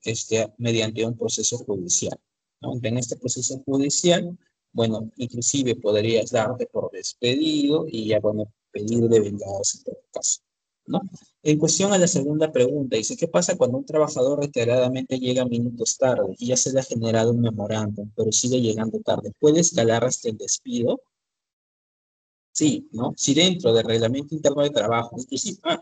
mediante un proceso judicial, ¿no? En este proceso judicial, bueno, inclusive podrías darte por despedido y ya, bueno, pedir de vengados en todo caso, ¿no? En cuestión a la segunda pregunta, dice, ¿qué pasa cuando un trabajador reiteradamente llega minutos tarde y ya se le ha generado un memorándum, pero sigue llegando tarde? ¿Puede escalar hasta el despido? Sí, ¿no? Si dentro del reglamento interno de trabajo,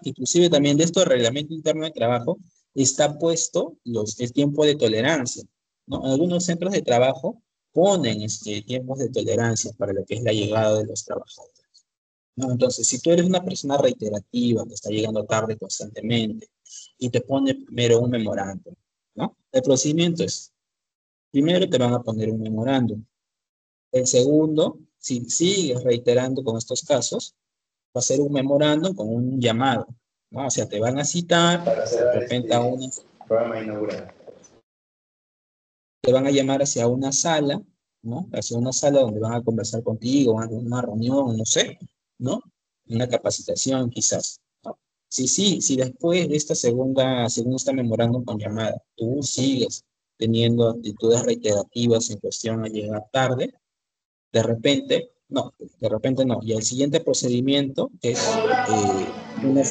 inclusive también de esto del reglamento interno de trabajo, está puesto el tiempo de tolerancia, ¿no? Algunos centros de trabajo ponen tiempos de tolerancia para lo que es la llegada de los trabajadores, ¿no? Entonces, si tú eres una persona reiterativa que está llegando tarde constantemente y te pone primero un memorándum, ¿no? El procedimiento es, primero te van a poner un memorándum. El segundo, si sigues reiterando con estos casos, va a ser un memorándum con un llamado, ¿no? O sea, te van a citar, Para de cerrar repente a programa inaugural. te van a llamar hacia una sala, ¿no? Hacia una sala donde van a conversar contigo, una reunión, no sé, ¿no? Una capacitación quizás, ¿no? Si después de según esta memorándum con llamada, tú sigues teniendo actitudes reiterativas en cuestión a llegar tarde, de repente no. Y el siguiente procedimiento es una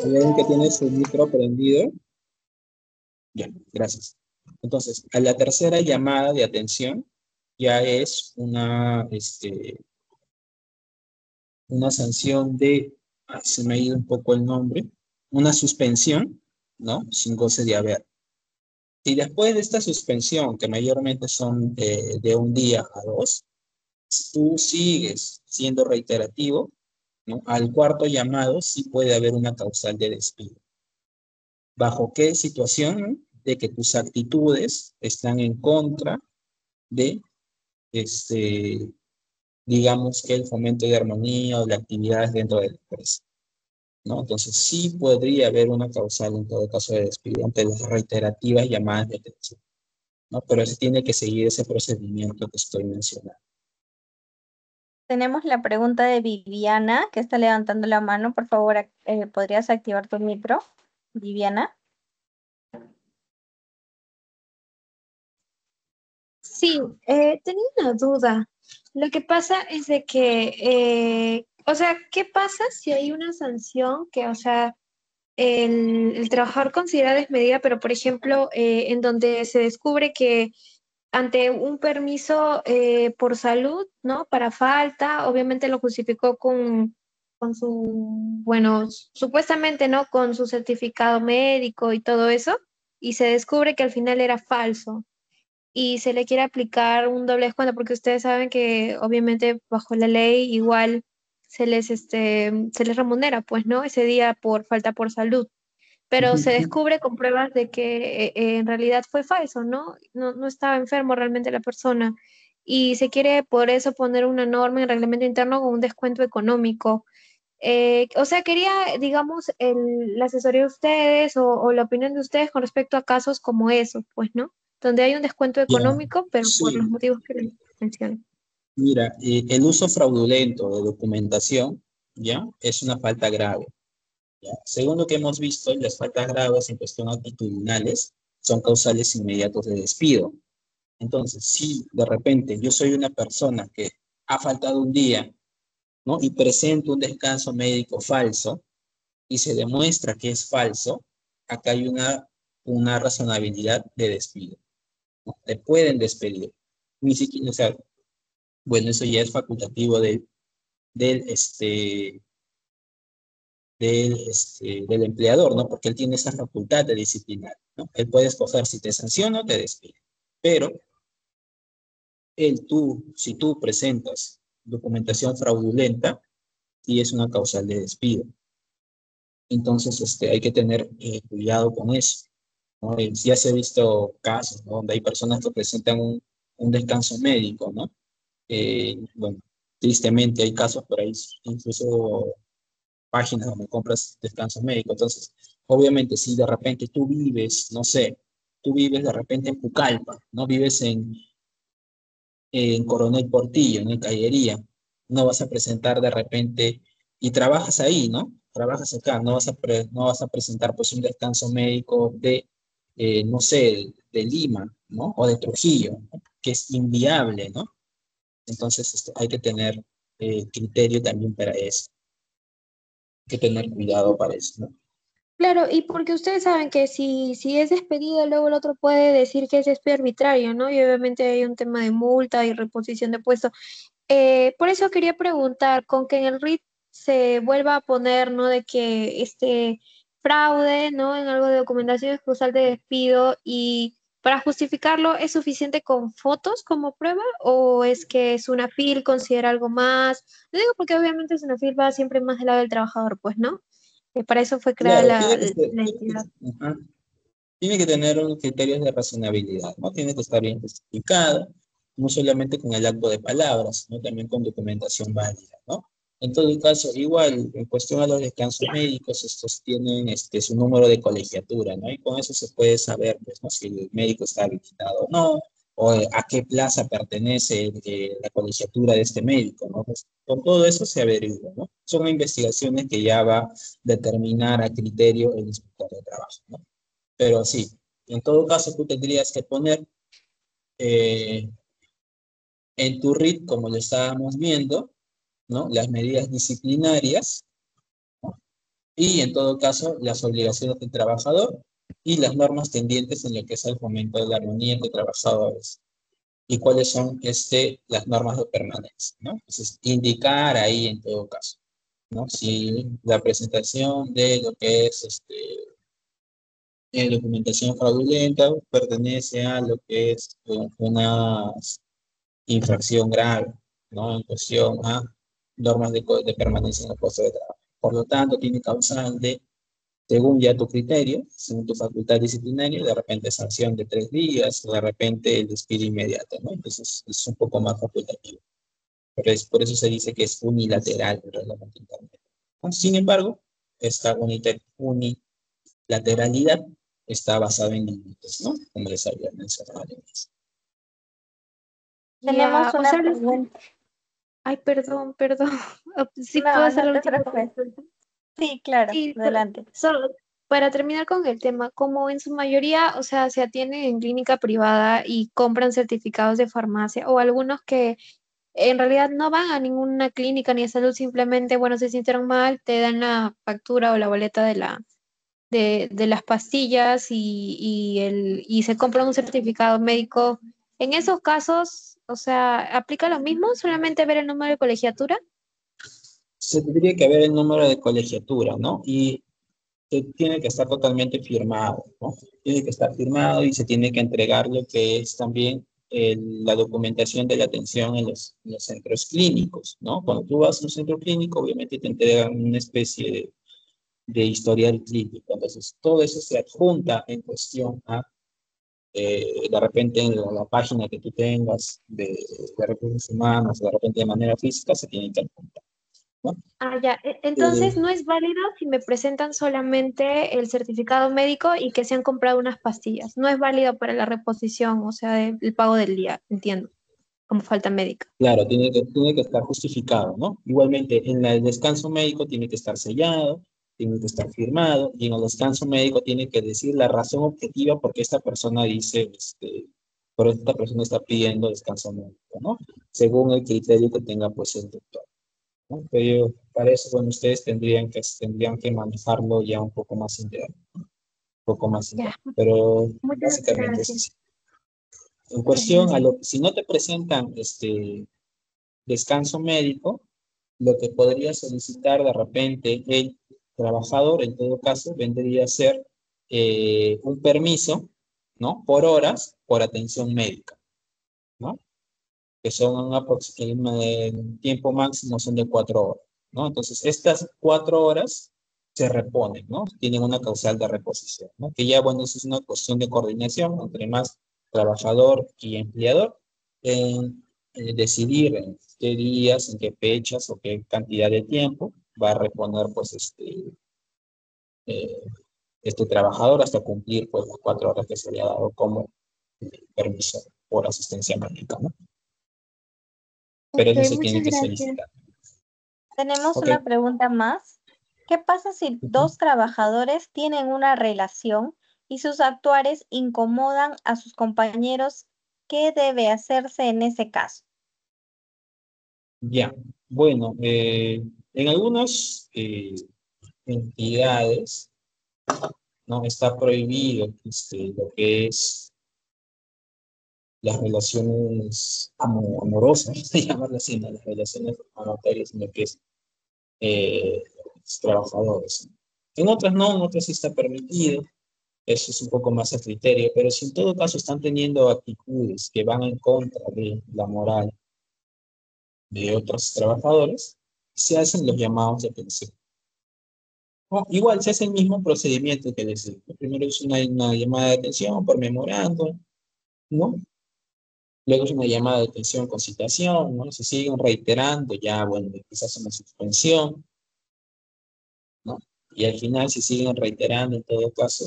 ¿Hay alguien que tiene su micro prendido? Ya, gracias. Entonces, a la tercera llamada de atención ya es una sanción se me ha ido un poco el nombre, una suspensión, ¿no? Sin goce de haber. Y después de esta suspensión, que mayormente son de 1 día a 2, tú sigues siendo reiterativo, ¿no? Al cuarto llamado sí puede haber una causal de despido. ¿Bajo qué situación? De que tus actitudes están en contra de, digamos que el fomento de armonía o de actividades dentro de la empresa, ¿no? Entonces sí podría haber una causal en todo caso de despido ante las reiterativas llamadas de atención, ¿no? Pero se tiene que seguir ese procedimiento que estoy mencionando. Tenemos la pregunta de Viviana, que está levantando la mano. Por favor, ¿podrías activar tu micro, Viviana? Sí, tenía una duda. Lo que pasa es de que, o sea, ¿qué pasa si hay una sanción que, o sea, el trabajador considera desmedida, pero por ejemplo, en donde se descubre que ante un permiso por salud, ¿no? Para falta, obviamente lo justificó con su, bueno, supuestamente, ¿no? Con su certificado médico y todo eso, y se descubre que al final era falso y se le quiere aplicar un doble descuento, porque ustedes saben que obviamente bajo la ley igual se les remunera, pues, ¿no? Ese día por falta por salud, pero se descubre con pruebas de que en realidad fue falso, ¿no? No estaba enfermo realmente la persona. Y se quiere por eso poner una norma en el reglamento interno con un descuento económico. O sea, quería, digamos, la asesoría de ustedes o la opinión de ustedes con respecto a casos como esos, pues, ¿no? Donde hay un descuento Ya, económico, pero por los sí. motivos que les menciono. Mira, el uso fraudulento de documentación, ¿ya? Es una falta grave, ¿ya? Según lo que hemos visto, las faltas graves en cuestión actitudinales son causales inmediatos de despido. Entonces, si de repente yo soy una persona que ha faltado un día, ¿no? Y presento un descanso médico falso y se demuestra que es falso, acá hay una razonabilidad de despido, ¿no? Te pueden despedir. Ni siquiera, o sea, bueno, eso ya es facultativo del, este, del empleador, ¿no? Porque él tiene esa facultad de disciplinar, ¿no? Él puede escoger si te sanciona o te despide. Pero si tú presentas documentación fraudulenta, sí es una causal de despido. Entonces, hay que tener cuidado con eso, ¿no? Ya se ha visto casos, ¿no? Donde hay personas que presentan un descanso médico, ¿no? Bueno, tristemente hay casos por ahí, incluso páginas donde compras descanso médico. Entonces, obviamente, si de repente tú vives, no sé, tú vives de repente en Pucallpa, no vives en Coronel Portillo, ¿no? En Callería, no vas a presentar de repente, y trabajas ahí, ¿no? Trabajas acá, no vas a presentar pues un descanso médico de, no sé, de Lima, ¿no? O de Trujillo, ¿no? Que es inviable, ¿no? Entonces, hay que tener criterio también para eso, hay que tener cuidado para eso, ¿no? Claro, y porque ustedes saben que si es despedido, luego el otro puede decir que es despido arbitrario, ¿no? Y obviamente hay un tema de multa y reposición de puesto. Por eso quería preguntar, con que en el RIT se vuelva a poner, ¿no? De que este fraude, ¿no? En algo de documentación excusal de despido y para justificarlo, ¿es suficiente con fotos como prueba o es que SUNAFIL considera algo más? Lo digo porque obviamente SUNAFIL va siempre más del lado del trabajador, pues, ¿no? Para eso fue creada Claro, la entidad. ajá, tiene que tener unos criterios de razonabilidad, ¿no? Tiene que estar bien justificado, no solamente con el acto de palabras, ¿no? También con documentación válida, ¿no? En todo caso, igual, en cuestión a los descansos médicos, estos tienen su número de colegiatura, ¿no? Y con eso se puede saber, pues, ¿no? Si el médico está habilitado o no, o a qué plaza pertenece la colegiatura de este médico, ¿no? Pues, con todo eso se averigua, ¿no? Son investigaciones que ya va a determinar a criterio el inspector de trabajo, ¿no? Pero sí, en todo caso tú tendrías que poner eh, en tu RIT, como lo estábamos viendo, ¿no? Las medidas disciplinarias, ¿no? Y en todo caso las obligaciones del trabajador y las normas tendientes en lo que es el fomento de la armonía entre trabajadores. ¿Y cuáles son las normas de permanencia, ¿no? Entonces, indicar ahí en todo caso, ¿no? Si la presentación de lo que es documentación fraudulenta pertenece a lo que es una infracción grave, ¿no? En cuestión a normas de permanencia en el puesto de trabajo. Por lo tanto, tiene causal de, según ya tu criterio, según tu facultad disciplinaria, de repente sanción de 3 días, de repente el despido inmediato, ¿no? Entonces, es un poco más facultativo. Pero por eso se dice que es unilateral el reglamento interno. Sin embargo, esta unilateralidad está basada en límites, ¿no? Como les había mencionado antes. Ya, Tenemos o una sea, pregunta. ay, perdón. Sí puedo No, hacer no la te última preocupes. consulta. Sí, claro, Sí, adelante. solo para terminar con el tema, como en su mayoría, o sea, se atienden en clínica privada y compran certificados de farmacia, o algunos que en realidad no van a ninguna clínica ni de salud, simplemente, bueno, se sintieron mal, te dan la factura o la boleta de las pastillas y se compra un certificado médico. En esos casos, o sea, ¿aplica lo mismo? ¿Solamente ver el número de colegiatura? Se tendría que ver el número de colegiatura, ¿no? Y tiene que estar totalmente firmado, ¿no? Tiene que estar firmado y se tiene que entregar lo que es también la documentación de la atención en los centros clínicos, ¿no? Cuando tú vas a un centro clínico, obviamente te entregan una especie de historial clínico. Entonces, todo eso se adjunta en cuestión a, de repente, en la página que tú tengas de recursos humanos, de repente de manera física, se tienen que adjuntar, ¿no? Ah, ya. Entonces, Eh, ¿no es válido si me presentan solamente el certificado médico y que se han comprado unas pastillas? No es válido para la reposición, o sea, el pago del día, entiendo, como falta médica. Claro, tiene que estar justificado, ¿no? Igualmente, en el descanso médico tiene que estar sellado, tiene que estar firmado, y en el descanso médico tiene que decir la razón objetiva por qué esta persona dice, por esta persona está pidiendo descanso médico, ¿no? Según el criterio que tenga, pues, el doctor, ¿no? Pero para eso, bueno, ustedes tendrían que manejarlo ya un poco más interno, un poco más Ya, interno. Pero muchas básicamente es gracias. así. En cuestión si no te presentan descanso médico, lo que podría solicitar de repente el trabajador, en todo caso, vendría a ser un permiso, ¿no? Por horas, por atención médica, ¿no? Que son aproximadamente, el tiempo máximo son de 4 horas, ¿no? Entonces, estas 4 horas se reponen, ¿no? Tienen una causal de reposición, ¿no? Que ya, bueno, eso es una cuestión de coordinación entre más trabajador y empleador en decidir en qué días, en qué fechas o qué cantidad de tiempo va a reponer, pues, eh, este trabajador hasta cumplir, pues, las 4 horas que se le ha dado como permiso por asistencia médica, ¿no? Pero Ok, eso se tiene muchas que gracias. solicitar. Tenemos Ok, una pregunta más. ¿Qué pasa si ujú, dos trabajadores tienen una relación y sus actuares incomodan a sus compañeros? ¿Qué debe hacerse en ese caso? ya. Bueno, en algunas entidades, ¿no? Está prohibido lo que es las relaciones amorosas, llamarlas así, ¿no? Las relaciones amorosas en lo que es eh, los trabajadores. En otras no, en otras sí está permitido. Eso es un poco más a criterio, pero si en todo caso están teniendo actitudes que van en contra de la moral de otros trabajadores, se hacen los llamados de atención. O igual se hace el mismo procedimiento que decir. Primero es una llamada de atención por memorando, ¿no? Luego es una llamada de atención con citación, ¿no? Si siguen reiterando, ya, bueno, quizás una suspensión, ¿no? Y al final, si siguen reiterando en todo caso,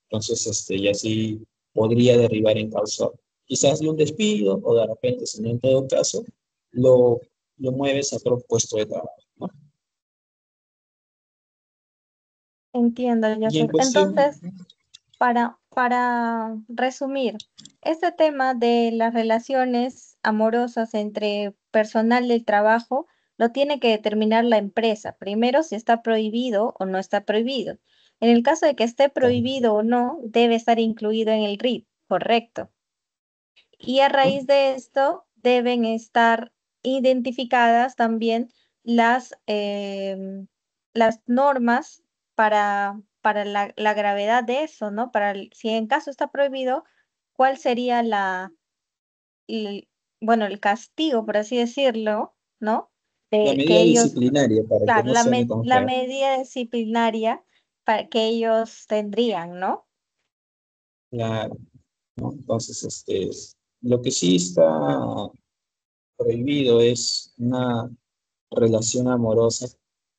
entonces ya sí podría derivar en causa quizás de un despido o de repente, si no en todo caso, lo, lo mueves a otro puesto de trabajo, ¿no? Entiendo, Y en Joseph. cuestión, Entonces, para resumir, este tema de las relaciones amorosas entre personal del trabajo lo tiene que determinar la empresa. Primero, si está prohibido o no está prohibido. En el caso de que esté prohibido o no, debe estar incluido en el RIT, correcto. Y a ¿no? raíz de esto deben estar identificadas también las normas para la gravedad de eso, ¿no? Si en caso está prohibido, ¿cuál sería el- bueno, el castigo, por así decirlo, ¿no? La De que medida ellos, disciplinaria para que claro, no suene tan la feo. medida disciplinaria para que ellos tendrían, ¿no? Claro, ¿no? Entonces, lo que sí está prohibido es una relación amorosa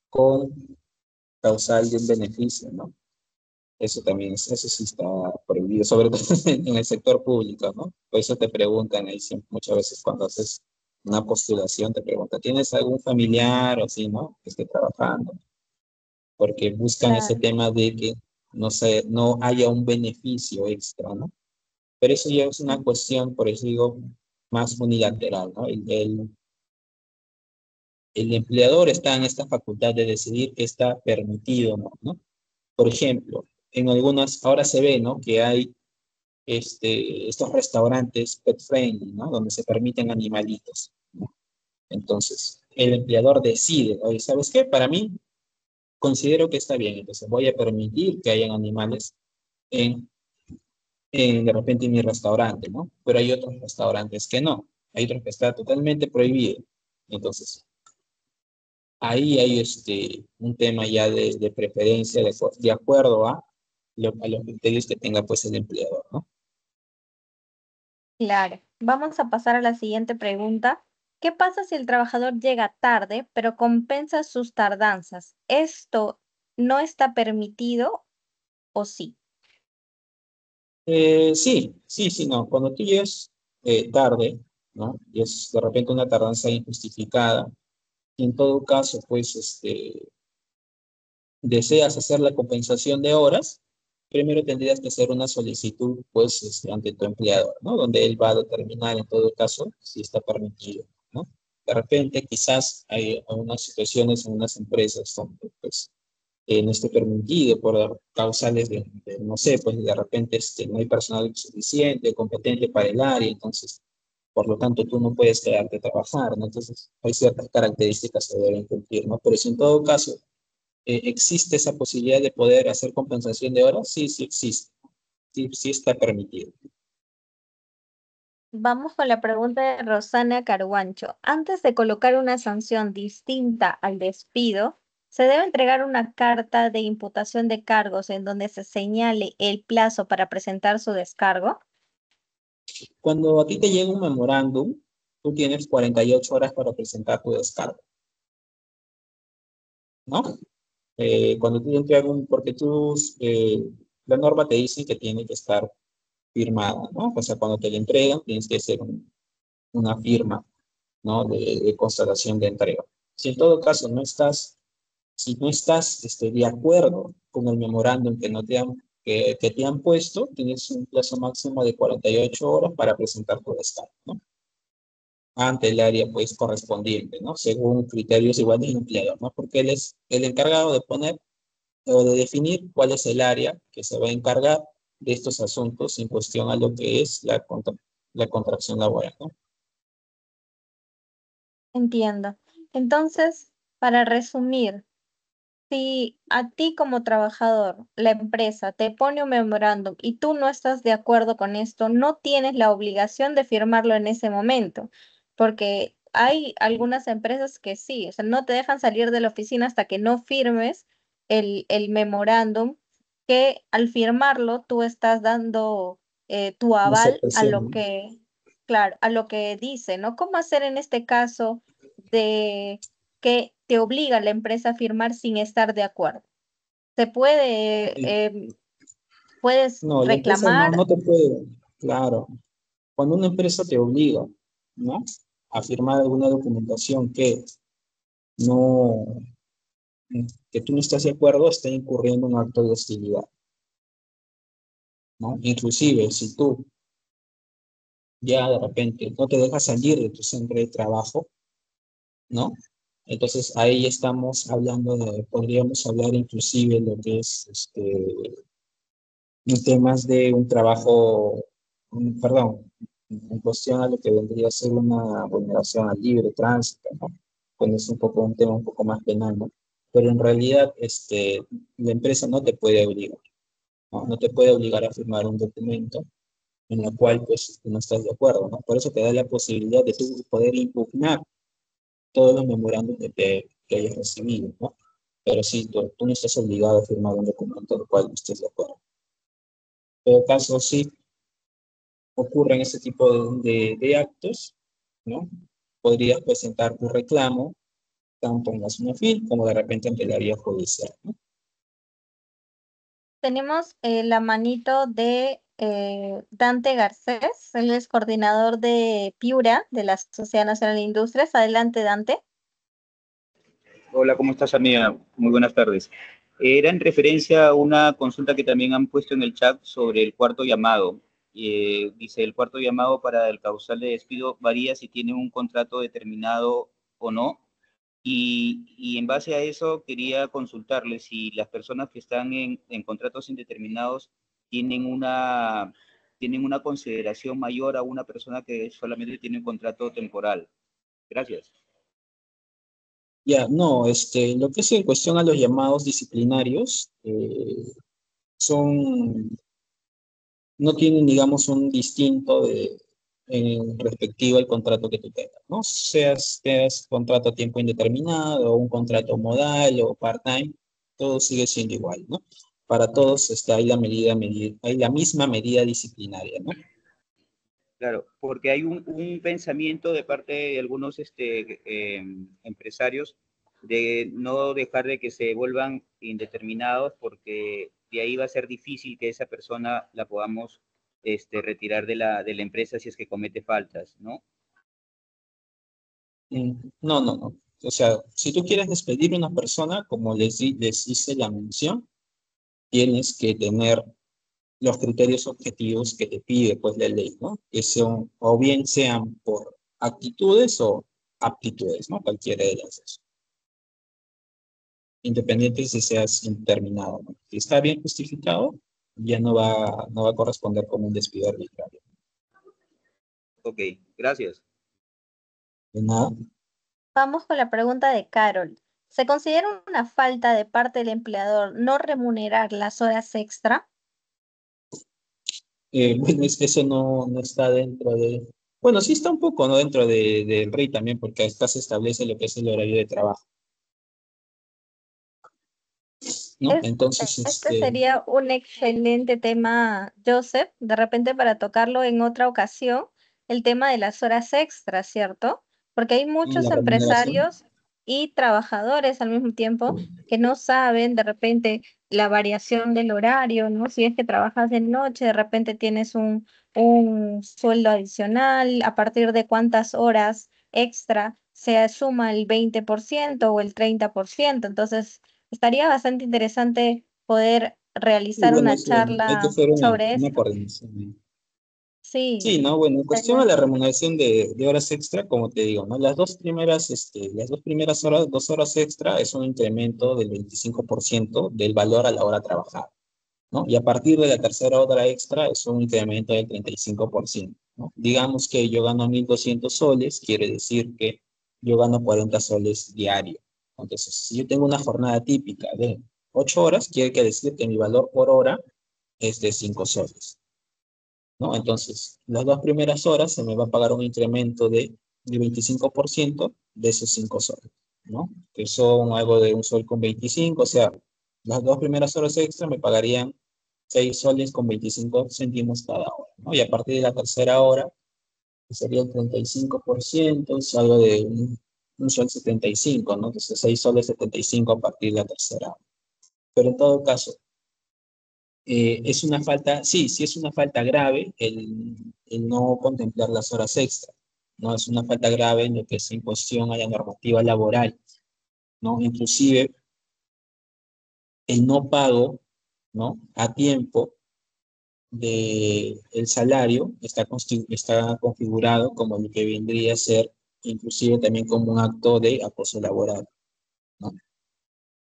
con causal de un beneficio, ¿no? Eso también, eso sí está prohibido, sobre todo en el sector público, ¿no? Por eso te preguntan ahí siempre, muchas veces cuando haces una postulación, te preguntan, ¿tienes algún familiar o así, no? Que esté trabajando. porque buscan ese Claro. tema de que no haya un beneficio extra, ¿no? Pero eso ya es una cuestión, por eso digo, más unilateral, ¿no? El empleador está en esta facultad de decidir qué está permitido, ¿no? Por ejemplo, en algunas, ahora se ve, ¿no? Que hay estos restaurantes pet friendly, ¿no? Donde se permiten animalitos, ¿no? Entonces, el empleador decide, oye, ¿sabes qué? Para mí, considero que está bien, entonces voy a permitir que hayan animales en, de repente en mi restaurante, ¿no? Pero hay otros restaurantes que no, hay otros que está totalmente prohibido. Entonces, ahí hay un tema ya de preferencia, de acuerdo a los criterios que tenga pues el empleador, ¿no? Claro. Vamos a pasar a la siguiente pregunta. ¿Qué pasa si el trabajador llega tarde, pero compensa sus tardanzas? ¿Esto no está permitido o sí? Sí, sí, sí, no. Cuando tú llegas tarde, ¿no? Y es de repente una tardanza injustificada, y en todo caso, pues, deseas hacer la compensación de horas, primero tendrías que hacer una solicitud, pues, ante tu empleador, ¿no? Donde él va a determinar, en todo caso, si está permitido, ¿no? De repente, quizás hay algunas situaciones en unas empresas donde, pues, no esté permitido por causales no sé, pues de repente no hay personal suficiente, competente para el área, entonces, por lo tanto, tú no puedes quedarte a trabajar, ¿no? Entonces, hay ciertas características que deben cumplir, ¿no? Pero si en todo caso existe esa posibilidad de poder hacer compensación de horas, sí, sí existe, sí, sí está permitido. Vamos con la pregunta de Rosana Carguancho. Antes de colocar una sanción distinta al despido, ¿se debe entregar una carta de imputación de cargos en donde se señale el plazo para presentar su descargo? Cuando a ti te llega un memorándum, tú tienes 48 horas para presentar tu descargo, ¿no? Cuando tú entregas porque la norma te dice que tiene que estar firmada, ¿no? O sea, cuando te la entregan, tienes que hacer una firma, ¿no? De constatación de entrega. Si en todo caso si no estás de acuerdo con el memorándum que te han puesto, tienes un plazo máximo de 48 horas para presentar tu descargo, ¿no? Ante el área, pues, correspondiente, ¿no? Según criterios igual del empleador, ¿no? Porque él es el encargado de poner o de definir cuál es el área que se va a encargar de estos asuntos en cuestión a lo que es la contracción laboral, ¿no? Entiendo. Entonces, para resumir, si a ti como trabajador, la empresa te pone un memorándum y tú no estás de acuerdo con esto, no tienes la obligación de firmarlo en ese momento, porque hay algunas empresas que sí, o sea, no te dejan salir de la oficina hasta que no firmes el memorándum, que al firmarlo tú estás dando tu Una aval a aceptación, lo ¿no? que, claro, a lo que dice, ¿no? ¿Cómo hacer en este caso de que te obliga a la empresa a firmar sin estar de acuerdo? Se puede, Eh, puedes No, la empresa no reclamar. te puede, claro. Cuando una empresa te obliga, ¿no? A firmar alguna documentación no, que tú no estás de acuerdo, está incurriendo en un acto de hostilidad, ¿no? Inclusive, si tú ya de repente no te dejas salir de tu centro de trabajo, ¿no? Entonces ahí estamos hablando podríamos hablar inclusive de lo que es en temas de un trabajo, perdón, en cuestión a lo que vendría a ser una vulneración al libre tránsito, ¿no? Cuando es un tema un poco más penal, ¿no? Pero en realidad, la empresa no te puede obligar, ¿no? No te puede obligar a firmar un documento en el cual, pues, tú no estás de acuerdo, ¿no? Por eso te da la posibilidad de tú poder impugnar todos los memorándum que hayas recibido, ¿no? Pero sí, tú no estás obligado a firmar un documento del cual no estés de acuerdo. En todo caso, sí ocurren ese tipo de actos, ¿no? Podrías presentar tu reclamo tanto en la SUNAFIL como de repente ante la vía judicial, ¿no? Tenemos la manito de Dante Garcés, él es coordinador de Piura, de la Sociedad Nacional de Industrias. Adelante, Dante. Hola, ¿cómo estás, amiga? Muy buenas tardes. Era en referencia a una consulta que también han puesto en el chat sobre el cuarto llamado. Dice, el cuarto llamado para el causal de despido varía si tiene un contrato determinado o no. Y en base a eso quería consultarle si las personas que están en contratos indeterminados tienen tienen una consideración mayor a una persona que solamente tiene un contrato temporal. Gracias. Ya, no, lo que es en cuestión a los llamados disciplinarios, no tienen, digamos, un distinto en respectivo al contrato que tú tengas, ¿no? Seas contrato a tiempo indeterminado, o un contrato modal o part-time, todo sigue siendo igual, ¿no? Para todos hay hay la misma medida disciplinaria, ¿no? Claro, porque hay un pensamiento de parte de algunos empresarios de no dejar de que se vuelvan indeterminados porque de ahí va a ser difícil que esa persona la podamos retirar de la empresa si es que comete faltas, ¿no? No, no, no. O sea, si tú quieres despedir a una persona, como les hice la mención, tienes que tener los criterios objetivos que te pide pues la ley, ¿no? Que son, o bien sean por actitudes o aptitudes, ¿no? Cualquiera de las dos. Independiente si seas indeterminado, ¿no? Si está bien justificado, ya no va a corresponder como un despido arbitrario. Ok, gracias. De nada. Vamos con la pregunta de Carol. ¿Se considera una falta de parte del empleador no remunerar las horas extra? Bueno, es que eso no está dentro de... Bueno, sí está un poco, ¿no? Dentro del REI también, porque acá se establece lo que es el horario de trabajo, ¿no? Entonces, Este sería un excelente tema, Joseph, de repente para tocarlo en otra ocasión, el tema de las horas extras, ¿cierto? Porque hay muchos la remuneración. empresarios y trabajadores al mismo tiempo que no saben de repente la variación del horario, ¿no? Si es que trabajas de noche, de repente tienes un sueldo adicional, a partir de cuántas horas extra se suma el 20% o el 30%. Entonces, estaría bastante interesante poder Y realizar bueno, una sí, hay que charla hacer sobre una esto. coordinación. Sí, Sí, ¿no? Bueno, en cuestión a sería- la remuneración de horas extra, como te digo, ¿no? Las dos primeras horas, 2 horas extra es un incremento del 25% del valor a la hora trabajada, ¿no? Y a partir de la tercera hora extra es un incremento del 35%, ¿no? Digamos que yo gano 1.200 soles, quiere decir que yo gano 40 soles diario. Entonces, si yo tengo una jornada típica de 8 horas, quiere decir que mi valor por hora es de 5 soles, ¿no? Entonces, las 2 primeras horas se me va a pagar un incremento de 25% de esos 5 soles, ¿no? Que son algo de 1 sol con 25, o sea, las 2 primeras horas extra me pagarían 6 soles con 25 céntimos cada hora, ¿no? Y a partir de la tercera hora, que sería el 35%, es algo de 1 sol 75, ¿no? Entonces, 6 soles 75 a partir de la tercera hora. Pero en todo caso, es una falta, sí es una falta grave el no contemplar las horas extra, ¿no? Es una falta grave en lo que es en cuestión a la normativa laboral, ¿no? Inclusive el no pago, ¿no? A tiempo de el salario está configurado como lo que vendría a ser inclusive también como un acto de acoso laboral, ¿no?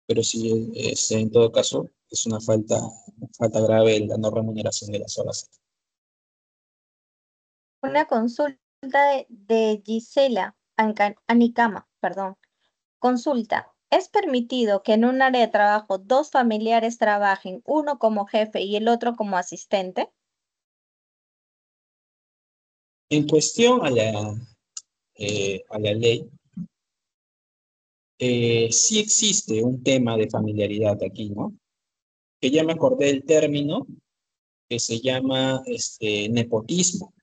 Pero sí, en todo caso, es una falta grave la no remuneración de las horas extra. una consulta de Gisela Anicama, perdón. Consulta. ¿Es permitido que en un área de trabajo dos familiares trabajen, uno como jefe y el otro como asistente? En cuestión a la ley, sí existe un tema de familiaridad aquí, ¿no? Que ya me acordé del término que se llama nepotismo.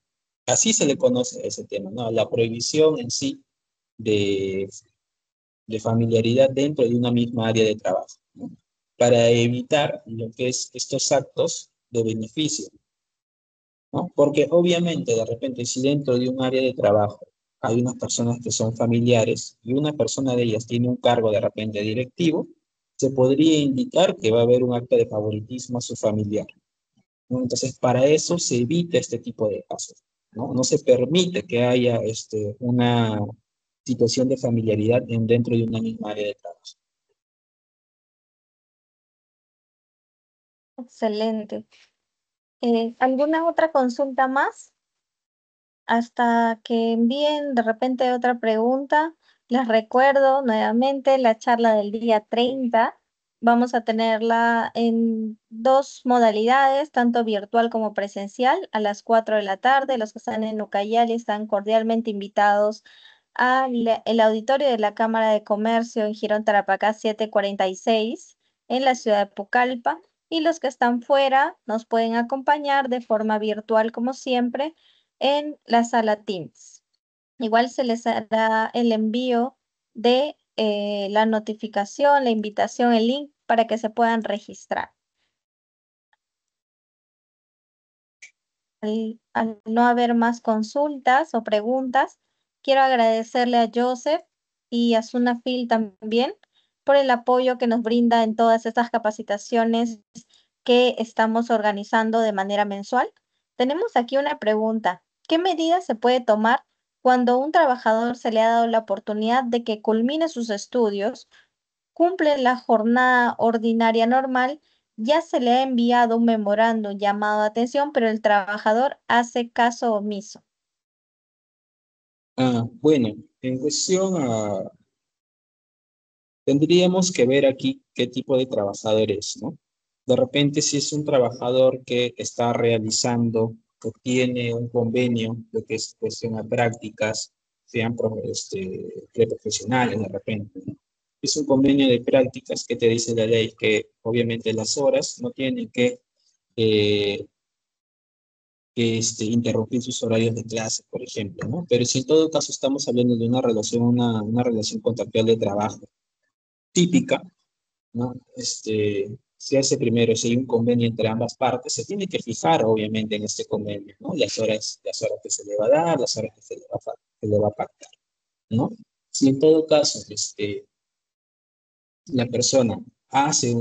Así se le conoce a ese tema, ¿no? La prohibición en sí de, de familiaridad dentro de una misma área de trabajo, ¿no? Para evitar lo que es estos actos de beneficio, ¿no? Porque obviamente de repente si dentro de un área de trabajo hay unas personas que son familiares y una persona de ellas tiene un cargo de repente directivo, se podría indicar que va a haber un acto de favoritismo a su familiar, ¿no? Entonces, para eso se evita este tipo de casos, ¿no? No se permite que haya una situación de familiaridad dentro de una misma área de trabajo. Excelente. ¿Alguna otra consulta más? Hasta que envíen de repente otra pregunta, les recuerdo nuevamente la charla del día 30. Vamos a tenerla en dos modalidades, tanto virtual como presencial, a las 4 de la tarde. Los que están en Ucayali están cordialmente invitados al el auditorio de la Cámara de Comercio en Girón Tarapacá 746 en la ciudad de Pucallpa. Y los que están fuera nos pueden acompañar de forma virtual, como siempre, en la sala Teams. Igual se les hará el envío de la notificación, la invitación, el link para que se puedan registrar. Al no haber más consultas o preguntas, quiero agradecerle a Joseph y a Sunafil también por el apoyo que nos brinda en todas estas capacitaciones que estamos organizando de manera mensual. Tenemos aquí una pregunta. ¿Qué medidas se puede tomar cuando a un trabajador se le ha dado la oportunidad de que culmine sus estudios, cumple la jornada ordinaria normal, ya se le ha enviado un memorándum llamado de atención, pero el trabajador hace caso omiso? Bueno, en cuestión tendríamos que ver aquí qué tipo de trabajador es, ¿no? De repente, si es un trabajador que está realizando o tiene un convenio, lo que es cuestión a prácticas, sean preprofesionales de repente, ¿no? Es un convenio de prácticas que te dice la ley que obviamente las horas no tienen eh, interrumpir sus horarios de clase, por ejemplo, ¿no? Pero si en todo caso estamos hablando de una relación contractual de trabajo típica, ¿no? Se hace primero, si hay un convenio entre ambas partes, se tiene que fijar, obviamente, en este convenio, ¿no? Las horas que se le va a dar, las horas que que le va a pactar, ¿no? Si en todo caso, la persona hace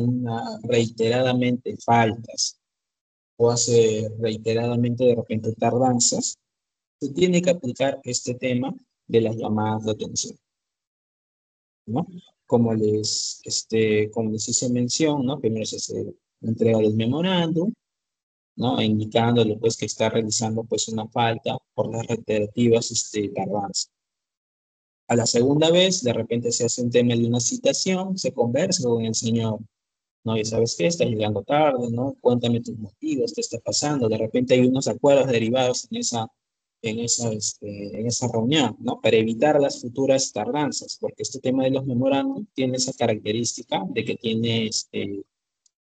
reiteradamente faltas o hace reiteradamente de repente tardanzas, se tiene que aplicar este tema de las llamadas de atención, ¿no? Como les hice mención, ¿no? Primero se hace entrega del memorándum, ¿no? Indicándole, pues, que está realizando, pues, una falta por las reiterativas, tardanzas. A la segunda vez, de repente se hace un tema de una citación, se conversa con el señor, ¿no? Ya sabes qué, estás llegando tarde, ¿no? Cuéntame tus motivos, qué está pasando. De repente hay unos acuerdos derivados en esa reunión, ¿no? Para evitar las futuras tardanzas, porque este tema de los memorándum tiene esa característica de que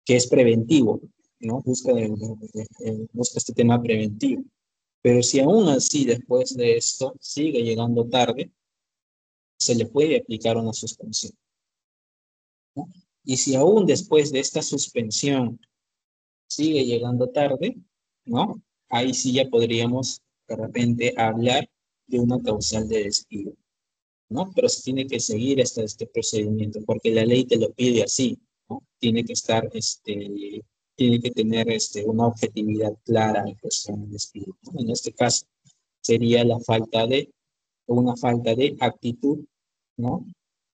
que es preventivo, ¿no? Busca este tema preventivo. Pero si aún así, después de esto, sigue llegando tarde, se le puede aplicar una suspensión, ¿no? Y si aún después de esta suspensión sigue llegando tarde, ¿no? Ahí sí ya podríamos de repente hablar de una causal de despido, ¿no? Pero se tiene que seguir este procedimiento porque la ley te lo pide así, ¿no? Tiene que tener una objetividad clara en cuestión de despido, ¿no? En este caso sería una falta de actitud, ¿no?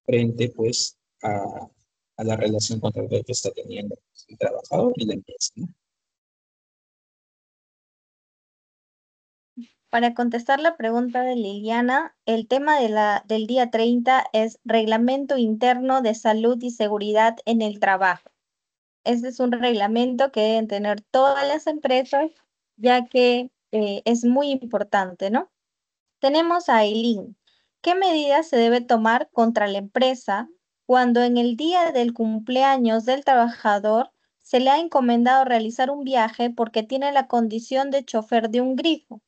Frente, pues, a la relación contractual que está teniendo el trabajador y la empresa, ¿no? Para contestar la pregunta de Liliana, el tema del día 30 es Reglamento Interno de Salud y Seguridad en el Trabajo. Este es un reglamento que deben tener todas las empresas, ya que es muy importante, ¿no? Tenemos a Aileen. ¿Qué medidas se debe tomar contra la empresa cuando en el día del cumpleaños del trabajador se le ha encomendado realizar un viaje porque tiene la condición de chofer de un grifo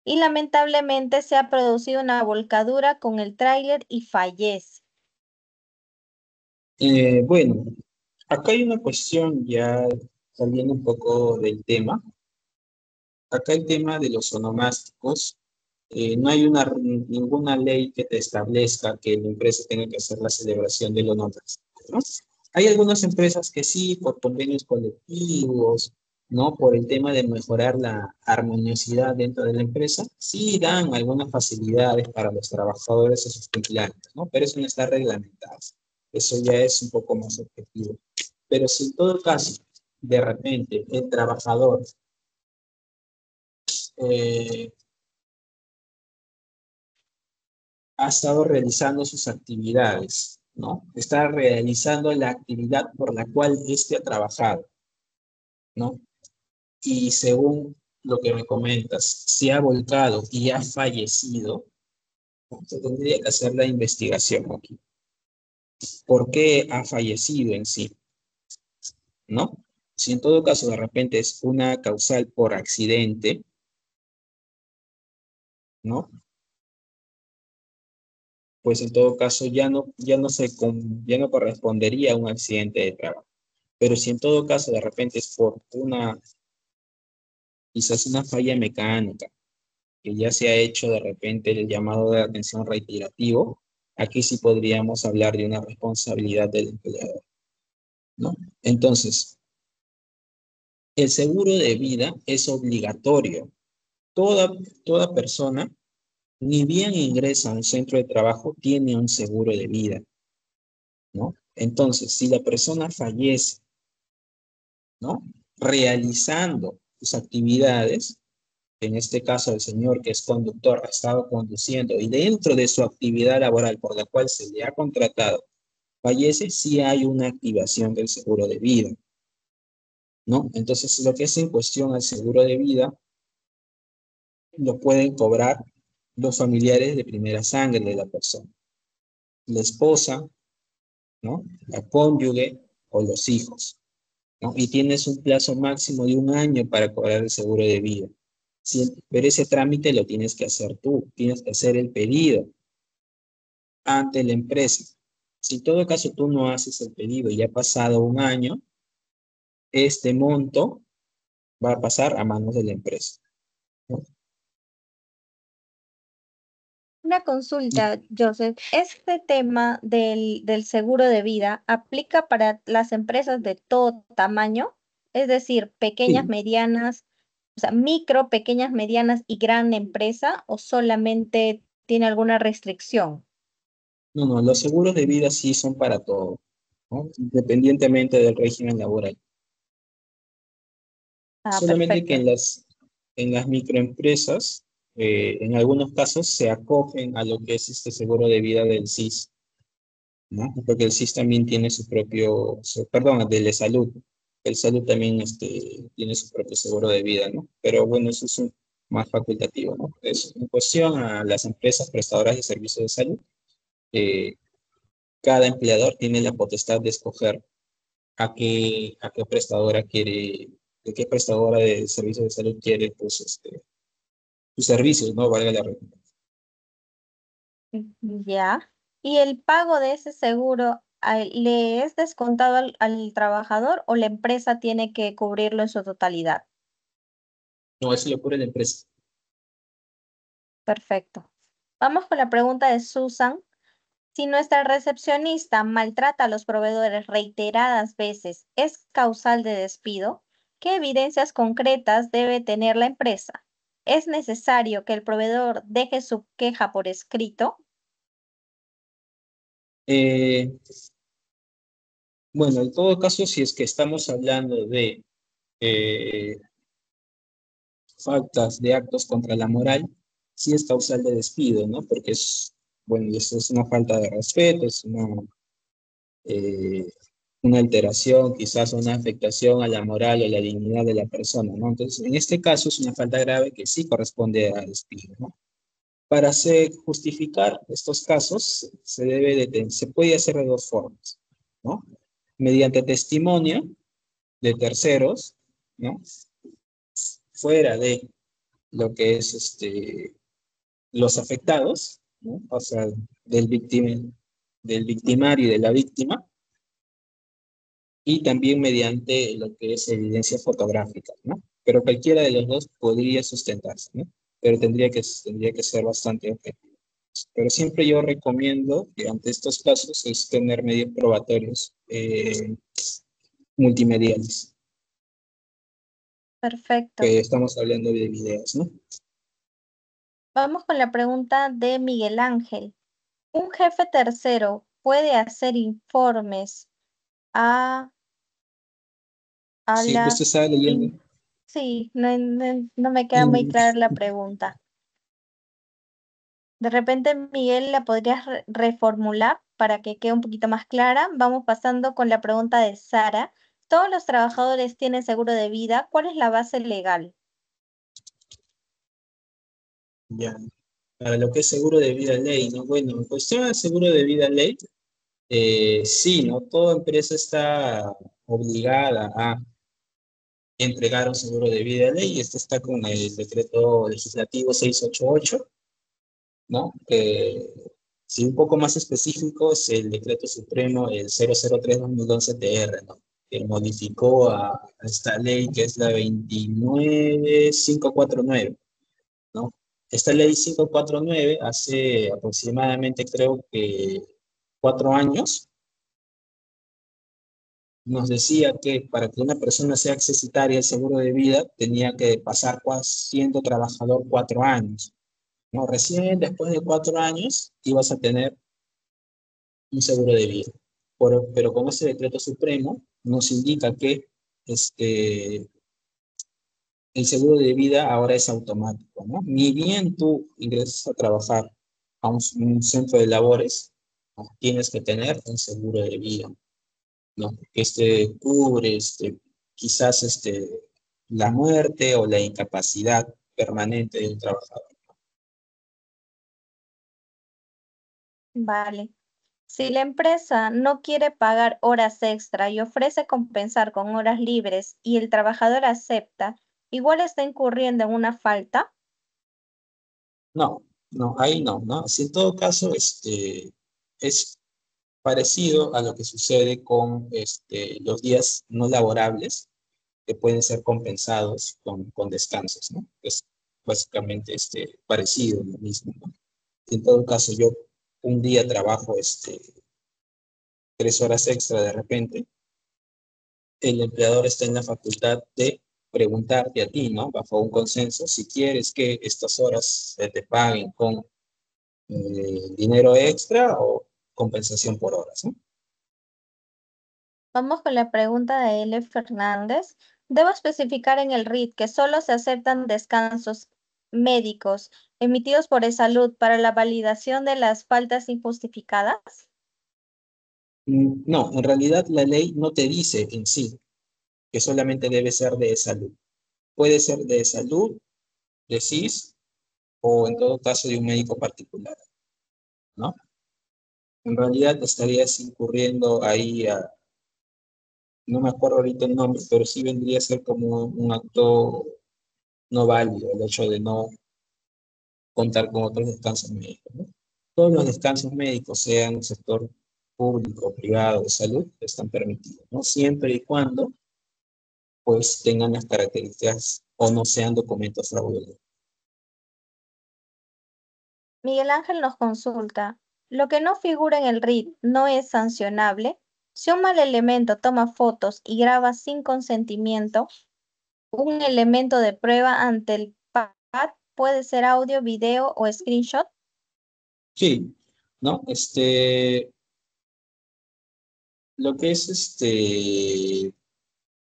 y lamentablemente se ha producido una volcadura con el tráiler y fallece? Bueno, acá hay una cuestión ya saliendo un poco del tema. Acá el tema de los onomásticos, no hay ninguna ley que te establezca que la empresa tenga que hacer la celebración del onomástico, ¿no? Hay algunas empresas que sí, por convenios colectivos, ¿no? Por el tema de mejorar la armoniosidad dentro de la empresa, sí dan algunas facilidades para los trabajadores y sus empleados, ¿no? Pero eso no está reglamentado. Eso ya es un poco más objetivo. Pero si en todo caso, de repente, el trabajador eh, ha estado realizando sus actividades, ¿no? Está realizando la actividad por la cual éste ha trabajado, ¿no? Y según lo que me comentas, se ha volcado y ha fallecido, ¿no? Se tendría que hacer la investigación aquí. ¿Por qué ha fallecido en sí? ¿No? Si en todo caso de repente es una causal por accidente, ¿no? Pues en todo caso ya no correspondería a un accidente de trabajo. Pero si en todo caso de repente es por quizás una falla mecánica, que ya se ha hecho de repente el llamado de atención reiterativo, aquí sí podríamos hablar de una responsabilidad del empleador, ¿no? Entonces, el seguro de vida es obligatorio. Toda persona, ni bien ingresa a un centro de trabajo, tiene un seguro de vida, ¿no? Entonces, si la persona fallece, ¿no? Realizando sus actividades, en este caso el señor que es conductor ha estado conduciendo y dentro de su actividad laboral por la cual se le ha contratado, fallece, sí hay una activación del seguro de vida, ¿no? Entonces, lo que es en cuestión al seguro de vida, lo pueden cobrar los familiares de primera sangre de la persona, la esposa, ¿no? La cónyuge o los hijos, ¿no? Y tienes un plazo máximo de 1 año para cobrar el seguro de vida. Pero ese trámite lo tienes que hacer tú, tienes que hacer el pedido ante la empresa. Si en todo caso tú no haces el pedido y ya ha pasado 1 año, este monto va a pasar a manos de la empresa, ¿no? Una consulta, Joseph. ¿Este tema del seguro de vida aplica para las empresas de todo tamaño? Es decir, pequeñas, Sí, medianas, o sea, micro, pequeñas, medianas y gran empresa, ¿o solamente tiene alguna restricción? no, los seguros de vida sí son para todo, ¿no? Independientemente del régimen laboral. Ah, Solamente que perfecto. en las microempresas, en algunos casos se acogen a lo que es este seguro de vida del SIS, ¿no? Porque el SIS también tiene perdón, del de salud. El salud también tiene su propio seguro de vida, ¿no? Pero bueno, eso es más facultativo, ¿no? Es en cuestión a las empresas prestadoras de servicios de salud. eh, Cada empleador tiene la potestad de escoger a qué prestadora quiere, de qué prestadora de servicios de salud quiere, pues, sus servicios, ¿no? Valga la redundancia. Ya. ¿Y el pago de ese seguro le es descontado al trabajador o la empresa tiene que cubrirlo en su totalidad? No, eso lo cubre la empresa. Perfecto. Vamos con la pregunta de Susan. Si nuestra recepcionista maltrata a los proveedores reiteradas veces, ¿es causal de despido? ¿Qué evidencias concretas debe tener la empresa? ¿Es necesario que el proveedor deje su queja por escrito? Eh, bueno, en todo caso, si es que estamos hablando de eh, faltas de actos contra la moral, sí es causal de despido, ¿no? Porque bueno, eso es una falta de respeto, es eh, una alteración, quizás una afectación a la moral o la dignidad de la persona, ¿no? Entonces, en este caso es una falta grave que sí corresponde a despido, ¿no? Para justificar estos casos, se puede hacer de dos formas, ¿no? Mediante testimonio de terceros, ¿no? Fuera de lo que es los afectados, ¿no? O sea, del victimario y de la víctima, y también mediante lo que es evidencia fotográfica, ¿no? Pero cualquiera de los dos podría sustentarse, ¿no? Pero tendría que ser bastante objetivo. Pero siempre yo recomiendo que ante estos casos es tener medios probatorios multimediales, Perfecto. que estamos hablando de videos, ¿no? Vamos con la pregunta de Miguel Ángel. ¿Un jefe tercero puede hacer informes a, a Sí, justo la... estaba leyendo. Sí, no me queda muy Mm, clara la pregunta. De repente, Miguel, la podrías reformular para que quede un poquito más clara. Vamos pasando con la pregunta de Sara. ¿Todos los trabajadores tienen seguro de vida? ¿Cuál es la base legal? ya. Para lo que es seguro de vida ley, ¿no? Bueno, en cuestión del seguro de vida ley, sí, ¿no? Toda empresa está obligada a entregar un seguro de vida ley y este está con el decreto legislativo 688, ¿no? Si un poco más específico es el decreto supremo, el 003/2011 TR, ¿no? Que modificó a esta ley que es la 29549, ¿no? Esta ley 549 hace aproximadamente, creo que 4 años, nos decía que para que una persona sea accesitaria al seguro de vida tenía que pasar siendo trabajador 4 años, ¿no? Recién después de 4 años ibas a tener un seguro de vida. Pero con ese decreto supremo nos indica que este, el seguro de vida ahora es automático, ¿no? Ni bien tú ingresas a trabajar a un centro de labores, ¿no? Tienes que tener un seguro de vida, ¿no? Que cubre quizás la muerte o la incapacidad permanente de un trabajador. Vale. Si la empresa no quiere pagar horas extra y ofrece compensar con horas libres y el trabajador acepta, igual está incurriendo en una falta. No, no, ahí no, ¿no? Si en todo caso es parecido a lo que sucede con los días no laborables que pueden ser compensados con descansos, ¿no? Es básicamente parecido, lo mismo, ¿no? En todo caso, yo un día trabajo 3 horas extra de repente, el empleador está en la facultad de preguntarte a ti, ¿no? Bajo un consenso, si quieres que estas horas se te paguen con dinero extra o compensación por horas, ¿no? Vamos con la pregunta de L. Fernández. ¿Debo especificar en el RIT que solo se aceptan descansos médicos emitidos por salud para la validación de las faltas injustificadas? No, en realidad la ley no te dice en sí que solamente debe ser de salud. Puede ser de salud, de CIS o en todo caso de un médico particular, ¿no? En realidad estarías incurriendo ahí no me acuerdo ahorita el nombre, pero sí vendría a ser como un acto no válido, el hecho de no contar con otros descansos médicos, ¿no? Todos los descansos médicos, sean en el sector público, privado, de salud, están permitidos, ¿no? Siempre y cuando pues tengan las características o no sean documentos fraudulentos. Miguel Ángel nos consulta. Lo que no figura en el RIT no es sancionable. Si un mal elemento toma fotos y graba sin consentimiento, un elemento de prueba ante el PAD puede ser audio, video o screenshot. Sí, ¿no? Lo que es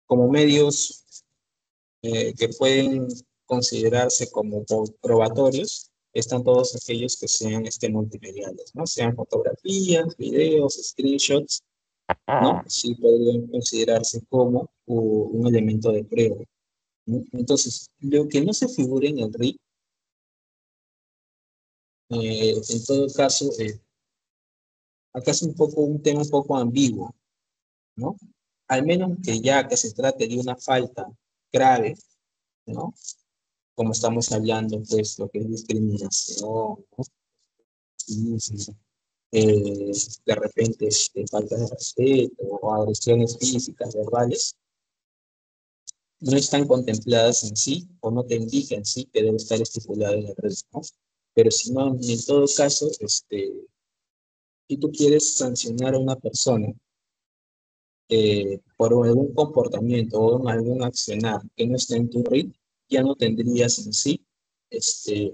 como medios que pueden considerarse como probatorios, están todos aquellos que sean multimediales, ¿no? Sean fotografías, videos, screenshots, ¿no? Sí podrían considerarse como un elemento de prueba, ¿no? Entonces, lo que no se figure en el RIC, en todo caso, acá es un tema un poco ambiguo, ¿no? Al menos que ya que se trate de una falta grave, ¿no? Como estamos hablando, pues, lo que es discriminación, ¿no? Y, sí, de repente, faltas de respeto o agresiones físicas, verbales, no están contempladas en sí o no te indica en sí que debe estar estipulado en el registro, ¿no? Pero si no, en todo caso, si tú quieres sancionar a una persona por algún comportamiento o algún accionar que no está en tu RIT, ya no tendrías en sí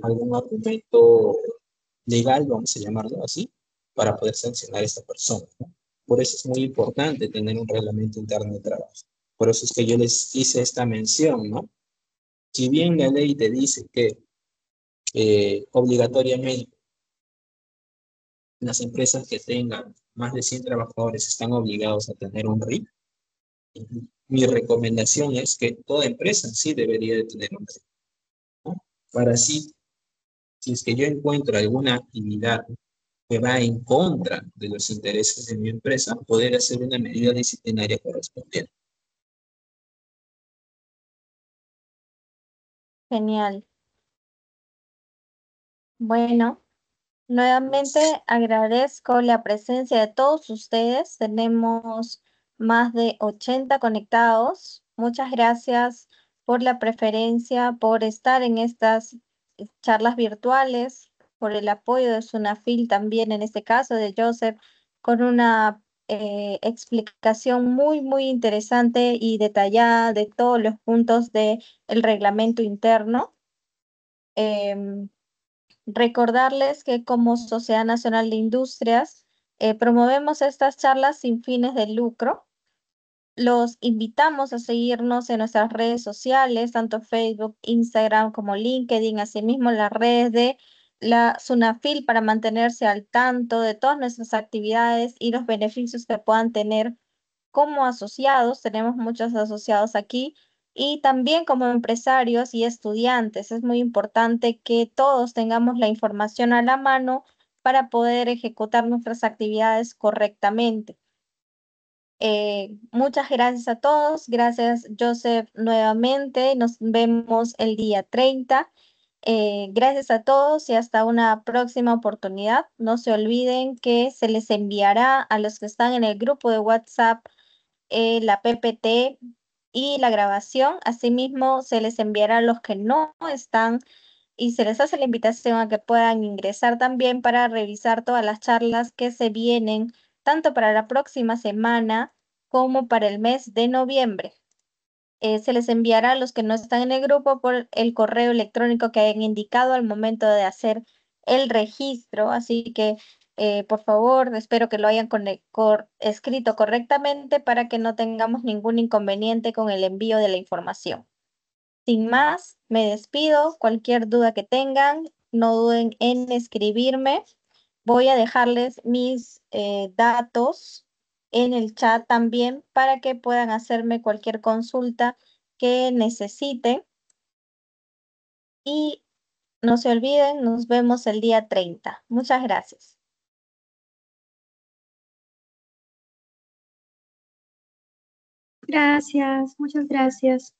algún argumento legal, vamos a llamarlo así, para poder sancionar a esta persona, ¿no? Por eso es muy importante tener un reglamento interno de trabajo. Por eso es que yo les hice esta mención, ¿no? Si bien la ley te dice que obligatoriamente las empresas que tengan más de 100 trabajadores están obligados a tener un RIF, mi recomendación es que toda empresa en sí debería de tener un RIF, ¿no? Para así, si es que yo encuentro alguna actividad que va en contra de los intereses de mi empresa, poder hacer una medida disciplinaria correspondiente. Genial. Bueno, nuevamente agradezco la presencia de todos ustedes. Tenemos más de 80 conectados. Muchas gracias por la preferencia, por estar en estas charlas virtuales, por el apoyo de Sunafil también, en este caso de Joseph, con una explicación muy interesante y detallada de todos los puntos del reglamento interno. Em, Recordarles que como Sociedad Nacional de Industrias promovemos estas charlas sin fines de lucro. Los invitamos a seguirnos en nuestras redes sociales, tanto Facebook, Instagram como LinkedIn, asimismo en las redes de la SUNAFIL para mantenerse al tanto de todas nuestras actividades y los beneficios que puedan tener como asociados. Tenemos muchos asociados aquí y también como empresarios y estudiantes. Es muy importante que todos tengamos la información a la mano para poder ejecutar nuestras actividades correctamente. Muchas gracias a todos. Gracias, Joseph, nuevamente. Nos vemos el día 30. Gracias a todos y hasta una próxima oportunidad. No se olviden que se les enviará a los que están en el grupo de WhatsApp la PPT y la grabación. Asimismo, se les enviará a los que no están y se les hace la invitación a que puedan ingresar también para revisar todas las charlas que se vienen, tanto para la próxima semana como para el mes de noviembre. Se les enviará a los que no están en el grupo por el correo electrónico que hayan indicado al momento de hacer el registro. Así que, por favor, espero que lo hayan escrito correctamente para que no tengamos ningún inconveniente con el envío de la información. Sin más, me despido. Cualquier duda que tengan, no duden en escribirme. Voy a dejarles mis datos en el chat también para que puedan hacerme cualquier consulta que necesiten. Y no se olviden, nos vemos el día 30. Muchas gracias. Gracias, muchas gracias.